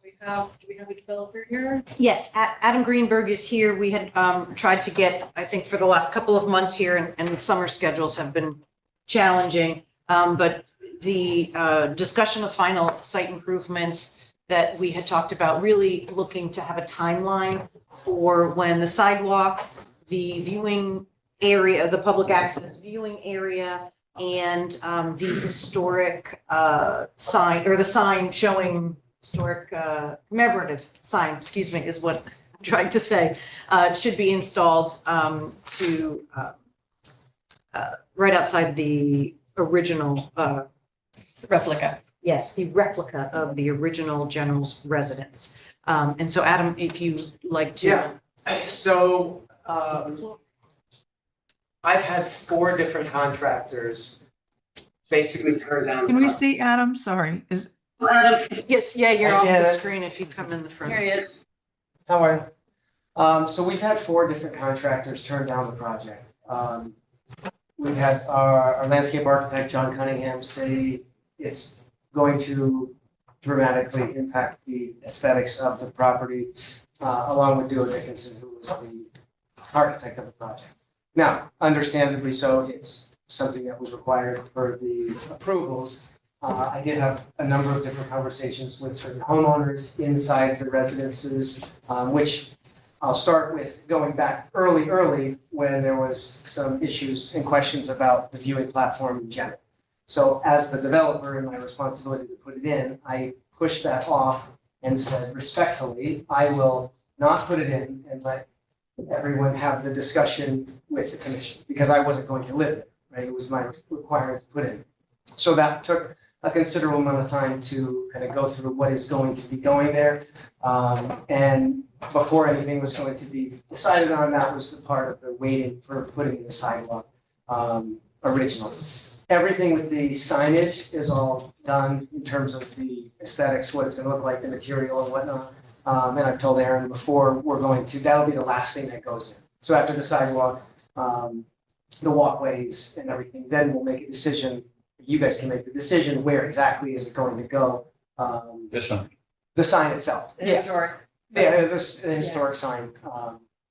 Do we have a developer here? Yes, Adam Greenberg is here. We had tried to get, I think, for the last couple of months here, and summer schedules have been challenging. But the discussion of final site improvements that we had talked about, really looking to have a timeline for when the sidewalk, the viewing area, the public access viewing area, and the historic sign, or the sign showing historic commemorative sign, excuse me, is what I'm trying to say, should be installed to right outside the original Replica. Yes, the replica of the original general's residence. And so Adam, if you'd like to. Yeah, so I've had 4 different contractors basically turn down. Can we see Adam? Sorry, is, Adam, yes, yeah, you're off Yeah. the screen if you come in the front. Here he is. How are you? So we've had 4 different contractors turn down the project. We've had our landscape architect, John Cunningham, say it's going to dramatically impact the aesthetics of the property, along with Duo Dickinson, who was the architect of the project. Now, understandably so, it's something that was required for the approvals. I did have a number of different conversations with certain homeowners inside the residences, which I'll start with going back early when there was some issues and questions about the viewing platform in general. So as the developer and my responsibility to put it in, I pushed that off and said respectfully, I will not put it in and let everyone have the discussion with the commission, because I wasn't going to live it, right? It was my requirement to put in. So that took a considerable amount of time to kind of go through what is going to be going there. And before anything was going to be decided on, that was the part of the waiting for putting in the sidewalk originally. Everything with the signage is all done in terms of the aesthetics, what it's gonna look like, the material and whatnot. And I've told Aaron before, that'll be the last thing that goes in. So after the sidewalk, the walkways and everything, then we'll make a decision. You guys can make the decision where exactly is it going to go. This one. The sign itself. The historic. Yeah, there's a historic sign,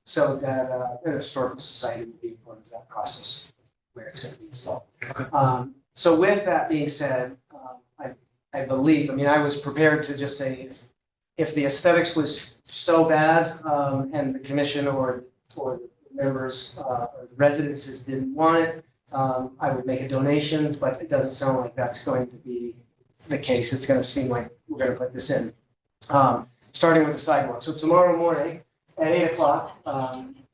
so that the historical society would be part of that process where it's going to be installed. So with that being said, I believe, I was prepared to just say if the aesthetics was so bad and the commission or the members or the residences didn't want it, I would make a donation, but it doesn't sound like that's going to be the case. It's going to seem like we're going to put this in. Starting with the sidewalk. So tomorrow morning at 8 o'clock,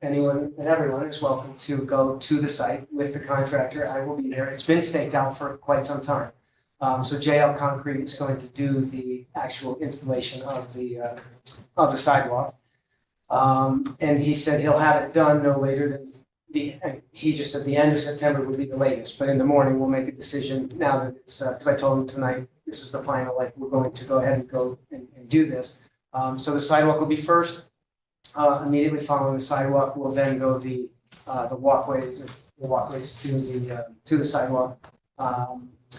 anyone and everyone is welcome to go to the site with the contractor. I will be there. It's been staked out for quite some time. So JL Concrete is going to do the actual installation of the sidewalk. And he said he'll have it done no later than he just said the end of September would be the latest, but in the morning we'll make a decision now that it's, because I told him tonight this is the final, like, we're going to go ahead and go and do this. So the sidewalk will be first. Immediately following the sidewalk, will then go the walkways to the sidewalk.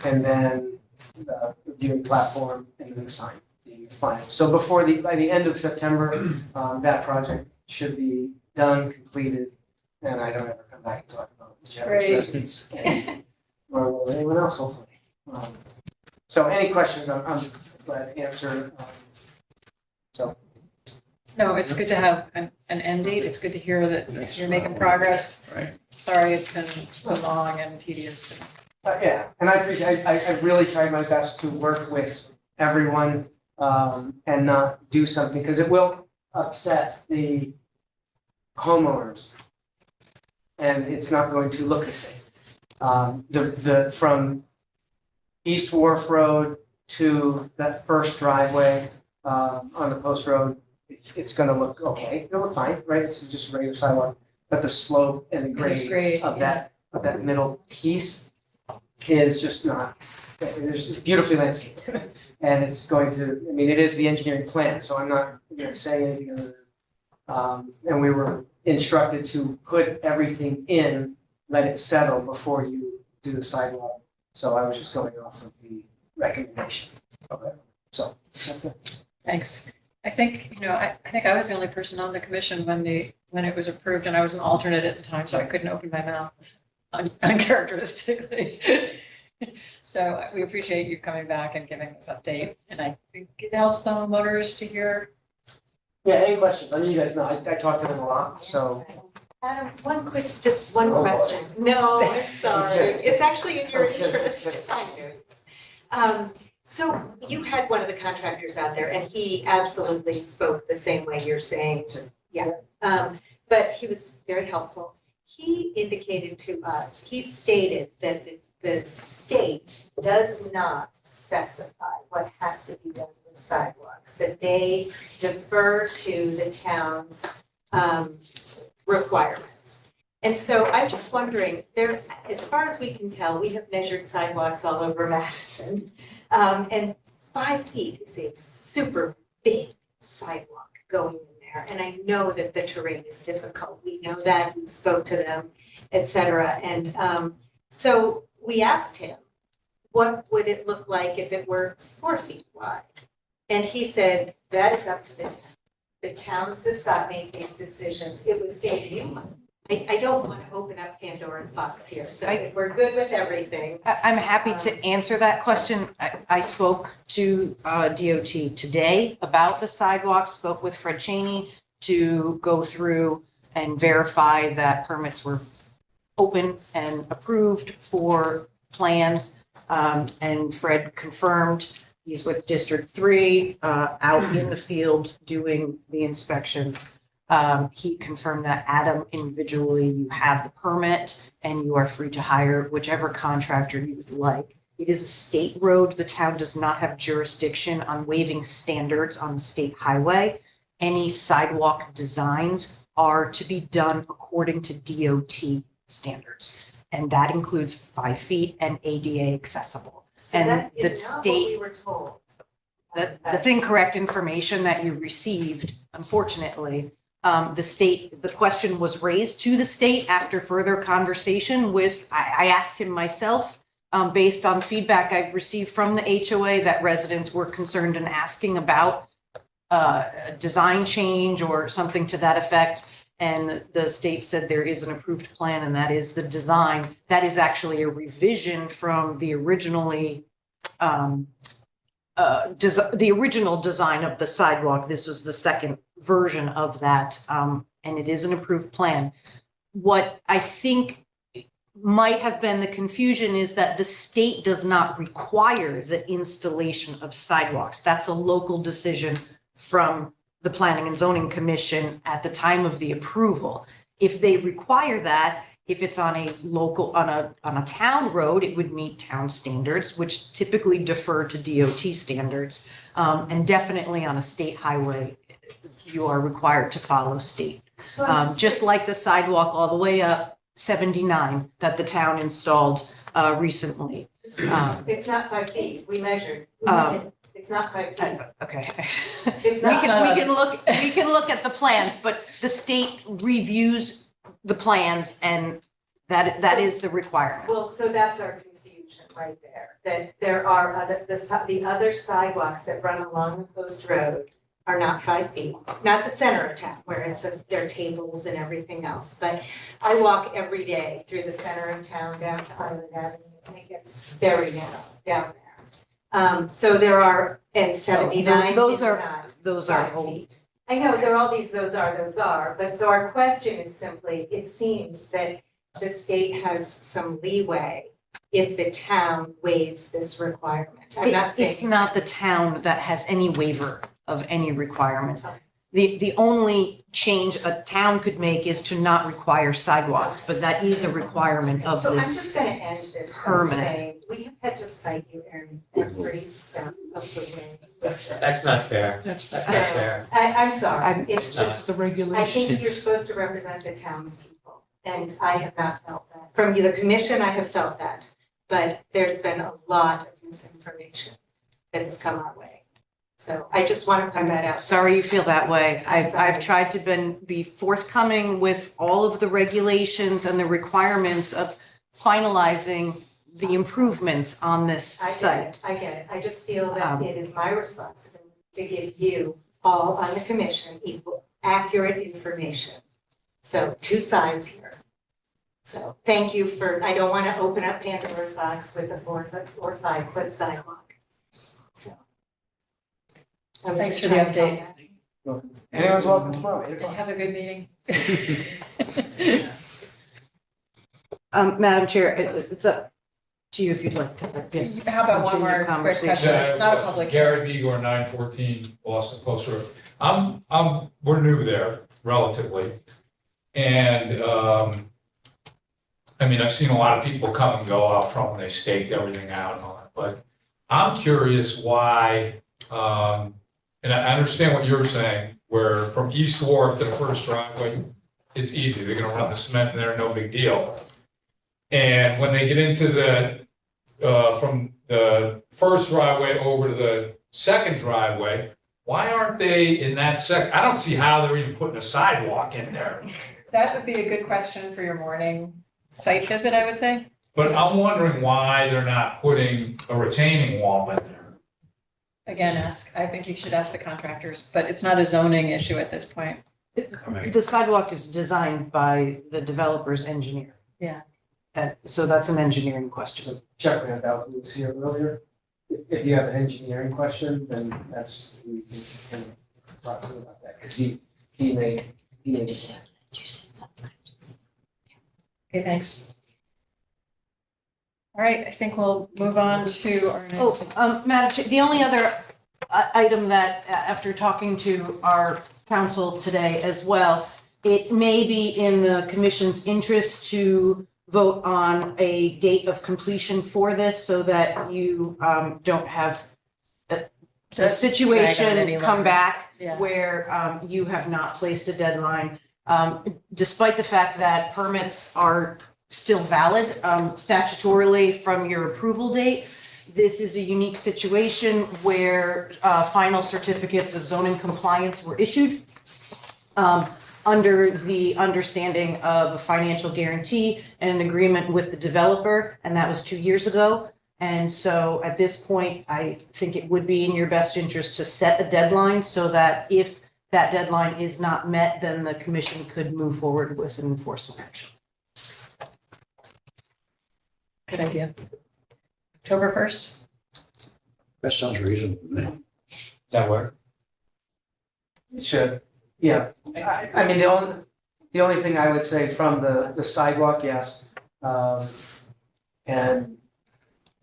And then the viewing platform and then the sign being final. So by the end of September, that project should be done, completed, and I don't ever come back and talk about the general Great. distance. Or will anyone else, hopefully. So any questions, I'm glad to answer. No, it's good to have an end date. It's good to hear that you're making progress. Right. Sorry, it's been so long and tedious. Yeah, and I appreciate, I really tried my best to work with everyone and not do something, because it will upset the homeowners. And it's not going to look the same. From East Wharf Road to that first driveway on the post road, it's gonna look okay, it'll look fine, right? It's just a regular sidewalk, but the slope and the It's grade great, of that middle piece is just not, it's beautifully landscaped. And it's going to, I mean, it is the engineering plan, so I'm not gonna say anything other than, and we were instructed to put everything in, let it settle before you do the sidewalk. So I was just going off of the recommendation. Okay, so that's it. Thanks. I think, I think I was the only person on the commission when it was approved, and I was an alternate at the time, so I couldn't open my mouth uncharacteristically. So we appreciate you coming back and giving this update, and I think it helps the homeowners to hear. Yeah, any questions? I mean, you guys know, I talk to them a lot, so. Adam, just one Oh, boy. question. No, I'm sorry. It's actually in your interest. I know. So you had one of the contractors out there and he absolutely spoke the same way you're saying. Yeah. But he was very helpful. He indicated to us, he stated that the state does not specify what has to be done with sidewalks, that they defer to the town's requirements. And so I'm just wondering, as far as we can tell, we have measured sidewalks all over Madison. And 5 feet is a super big sidewalk going in there. And I know that the terrain is difficult. We know that, we spoke to them, et cetera. And so we asked him, what would it look like if it were 4 feet wide? And he said, that is up to the town. The towns make these decisions. It would save you money. I don't want to open up Pandora's box here. So if we're good with everything. I'm happy to answer that question. I spoke to DOT today about the sidewalks, spoke with Fred Cheney to go through and verify that permits were open and approved for plans. And Fred confirmed he's with District 3 out in the field doing the inspections. He confirmed that Adam, individually, you have the permit and you are free to hire whichever contractor you would like. It is a state road. The town does not have jurisdiction on waiving standards on the state highway. Any sidewalk designs are to be done according to DOT standards. And that includes 5 feet and ADA accessible. So And that the is not what state- we were told. That's incorrect information that you received, unfortunately. The question was raised to the state after further conversation with, I asked him myself, based on feedback I've received from the HOA that residents were concerned and asking about a design change or something to that effect. And the state said there is an approved plan and that is the design. That is actually a revision from the originally the original design of the sidewalk. This was the second version of that, and it is an approved plan. What I think might have been the confusion is that the state does not require the installation of sidewalks. That's a local decision from the Planning and Zoning Commission at the time of the approval. If they require that, if it's on a local, on a town road, it would meet town standards, which typically defer to DOT standards. And definitely on a state highway, you are required to follow state. So Just like the sidewalk all the way up 79 that the town installed recently. It's not 5 feet, we measured. It's not 5 feet. Okay. It's We not. we can look at the plans, but the state reviews the plans and that is the requirement. Well, so that's our confusion right there, that there are the other sidewalks that run along the post road are not 5 feet, not the center of town where there are tables and everything else. But I walk every day through the center of town down to Island Avenue and it gets very narrow down there. So there are, and 79 Those is are- not Those are 5 old. feet. I know, there are all these, those are, but so our question is simply, it seems that the state has some leeway if the town waives this requirement. I'm not saying. It's not the town that has any waiver of any requirement. The only change a town could make is to not require sidewalks, but that is a requirement of So I'm this. just gonna end this by permanent. saying, we have had to fight you, Erin, every step of the way with this. That's not fair. That's not fair. I'm sorry, it's not. just, the I regulations. think you're supposed to represent the townspeople, and I have not felt that. From the commission, I have felt that, but there's been a lot of misinformation that has come our way. So I just want to point that out. Sorry you feel that way. I'm sorry. I've tried to be forthcoming with all of the regulations and the requirements of finalizing the improvements on this I site. get it, I get it. I just feel that Um, it is my responsibility to give you all on the commission equal, accurate information. So 2 sides here. So thank you for, I don't want to open up Pandora's box with a 4-foot or 5-foot sidewalk. So. I was Thanks just for the trying to update. help that. Anyone's welcome tomorrow, 8 o'clock. Have a good meeting. Madam Chair, it's up to you if you'd like to. How about one Continue more quick conversation. question? It's not a public. Gary Begor, 914 Boston Post Road. We're new there relatively. And, I mean, I've seen a lot of people come and go out front, they staked everything out and all that, but I'm curious why, and I understand what you're saying, where from East Wharf to the first driveway, it's easy, they're gonna run the cement in there, no big deal. And when they get into from the first driveway over to the second driveway, why aren't they in that I don't see how they're even putting a sidewalk in there. That would be a good question for your morning site visit, I would say. But I'm wondering why they're not putting a retaining wall in there. Again, I think you should ask the contractors, but it's not a zoning issue at this point. The sidewalk is designed by the developer's engineer. Yeah. And so that's an engineering question. So Chuck Van Houten was here earlier. If you have an engineering question, then that's, we can talk to him about that, because he may. Okay, thanks. All right, I think we'll move on to our next. Madam Chair, the only other item that, after talking to our council today as well, it may be in the commission's interest to vote on a date of completion for this so that you don't have a Just drag on situation any come longer. back Yeah. where you have not placed a deadline. Despite the fact that permits are still valid statutorily from your approval date, this is a unique situation where final certificates of zoning compliance were issued under the understanding of a financial guarantee and an agreement with the developer, and that was 2 years ago. And so at this point, I think it would be in your best interest to set a deadline so that if that deadline is not met, then the commission could move forward with an enforcement action. Good idea. October 1st? That sounds reasonable to me. Does that work? It should, yeah. I mean, the only thing I would say from the sidewalk, yes. And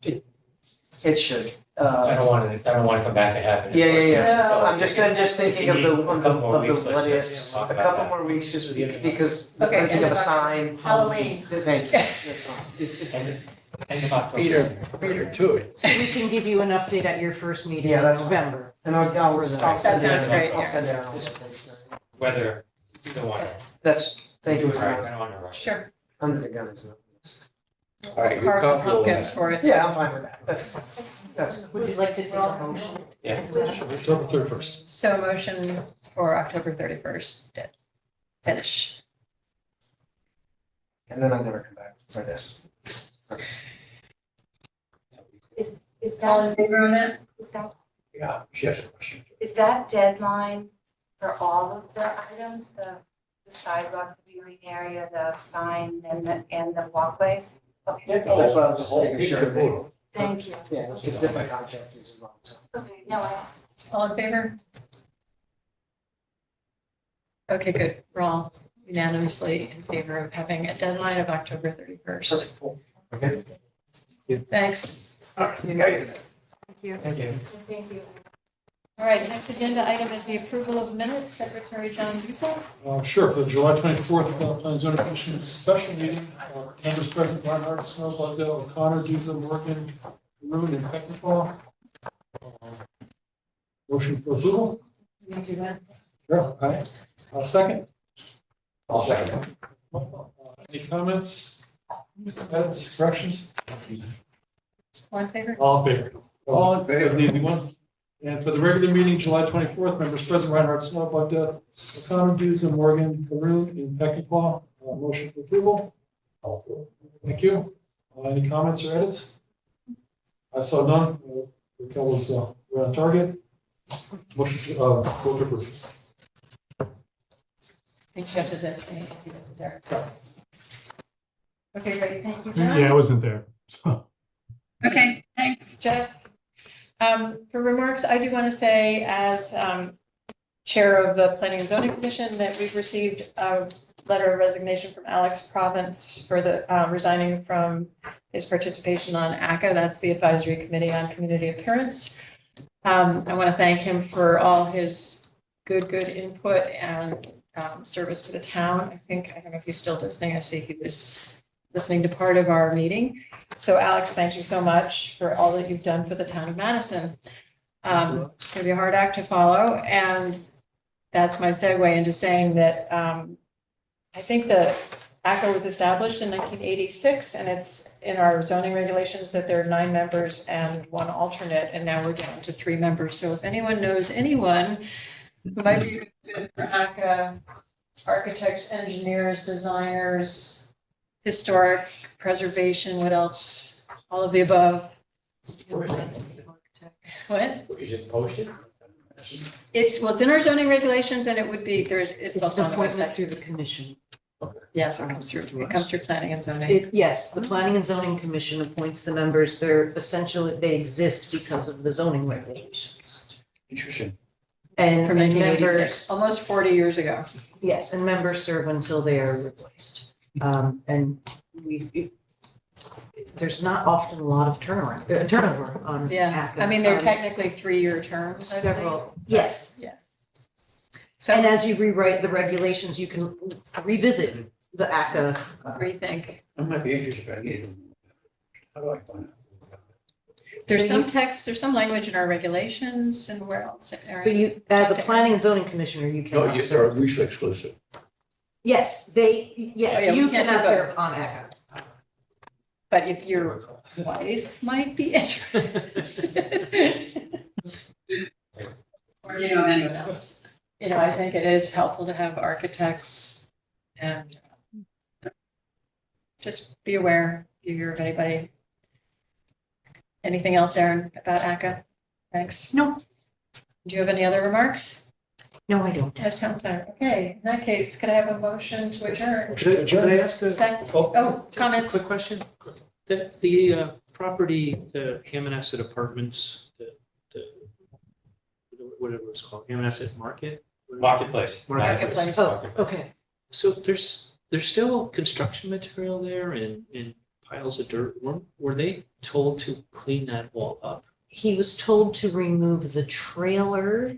it should. I don't want to come back and have it. Yeah. So I'm just thinking of the, A couple more weeks, what let's ifs, talk a about couple that. more weeks, just because the Okay, printing end of a of sign. Halloween. Thank you, that's all. It's just, End of October. Peter to it. So we can give you an update at your first meeting Yeah, in that's November. and I'll That send it, sounds great, I'll yeah. send it out. Whether, either one. That's, thank you All for right, I that. don't want to rush. Sure. Under the gun is not. All right, you're Carve the comfortable with pumpkins that? for it. Yeah, I'm fine with that. That's, Would you like to take a motion? Yeah, October 31st. So motion for October 31st, finish. and then I never come back for this. Is All in that, favor of it? Yeah, she has a question. is that deadline for all of the items, the sidewalk, the viewing area, the sign and the walkways? Okay, That's what I was just making sure. thank you. Yeah, it's different contractors involved, so. Okay, no, All in favor? Okay, good. We're all unanimously in favor of having a deadline of October 31st. Okay. Thanks. You got it. Thank you. Thank you. thank you. All right, next agenda item is the approval of minutes. Secretary John Busa. Sure, for the July 24th, Plan and Zoning Commission special meeting, members present, Reinhardt, Snowball, O'Connor, Giza, Morgan, Roon, and Peckinpah. Motion for approval? Easy one. Sure, aye. Second? I'll second. Any comments? Edits, corrections? All in favor? All in favor? All in That was an favor? easy one. And for the regular meeting, July 24th, members present, Reinhardt, Snowball, O'Connor, Giza, Morgan, Roon, and Peckinpah. Motion for approval? Thank you. Any comments or edits? I saw none. Raquel was, we're on target. Motion to, vote to approve. I think Jeff is in, he wasn't there. Okay, great, thank you, John. Yeah, I wasn't there. So, Okay, thanks, Jeff. For remarks, I do want to say as Chair of the Planning and Zoning Commission that we've received a letter of resignation from Alex Province for the resigning from his participation on ACA. That's the Advisory Committee on Community Appearance. I want to thank him for all his good input and service to the town. I don't know if he's still listening. I see he was listening to part of our meeting. So Alex, thank you so much for all that you've done for the town of Madison. It's going to be a hard act to follow. And that's my segue into saying that I think the ACA was established in 1986, and it's in our zoning regulations that there are 9 members and 1 alternate, and now we're down to 3 members. So if anyone knows anyone who might be a good fit for ACA, architects, engineers, designers, historic preservation, what else? All of the above. What? Is it posted? It's in our zoning regulations, and it would be, it's It's also an on the appointment website. through the commission. Yes, it comes through planning and zoning. Yes, the Planning and Zoning Commission appoints the members. They're essentially, they exist because of the zoning regulations. Interesting. And From 1986, members, almost 40 years ago. yes, and members serve until they are replaced. And there's not often a lot of turnover on. Yeah, ACA. I mean, they're technically 3-year terms, I believe. Several, yes. So And as you rewrite the regulations, you can revisit the ACA. rethink. I might be interested, but I need to. How do I find out? There's some text, there's some language in our regulations and where else? Aaron? But you, as a planning and zoning commissioner, you No, cannot you are serve. mutually exclusive. Yes, Oh, yeah, yes, we you can't do cannot both. serve on ACA. But if your wife might be interested. Or anyone else. I think it is helpful to have architects and just be aware, if you hear of anybody. Anything else, Aaron, about ACA? Thanks. No. Do you have any other remarks? No, I don't. As town planner, okay, in that case, can I have a motion to adjourn? Could I ask a Comments? quick question? The property, the Hammonasset Apartments, whatever it's called, Hammonasset Market? Marketplace. Marketplace. Oh, okay. So there's still construction material there and piles of dirt. Were they told to clean that all up? He was told to remove the trailer,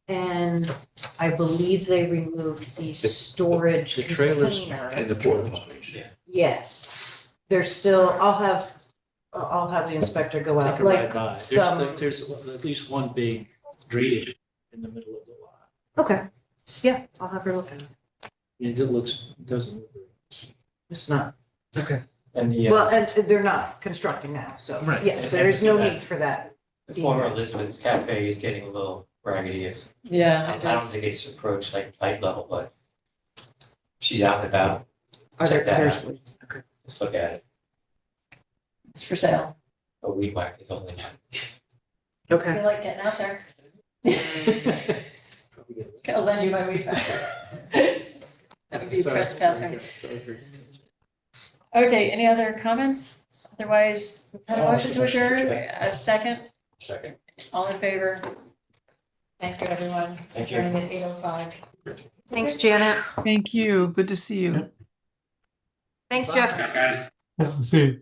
and I believe they removed the storage The trailers container. and the porta potties. Yeah. Yes, there's still, I'll have the inspector go out, Take a like ride by. some. There's at least one big drainage in the middle of the lot. Okay, yeah, I'll have her look at it. And it doesn't look very. It's not. Okay. And the, Well, and they're not constructing now, so Right. yes, there is no need for that. Well, and they're not constructing now, so Right. yes, there is no need for that. the former Elizabeth's Cafe is getting a little raggedy. If Yeah, I it don't does. think it's approached like light level, but she's out and about. Are there, Check that there's, out. Just look at it. It's for sale. A weed whack is only. okay. I like getting out there. I'll lend you my weed back. That would be trespassing. Okay, any other comments? Otherwise, have a motion to adjourn, a second, Second. all in favor? Thank you, everyone. Thank you. Adjourning at 8:05. Thanks, Janet. Thank you. Good to see you. Thanks, Jeff. Yeah, see.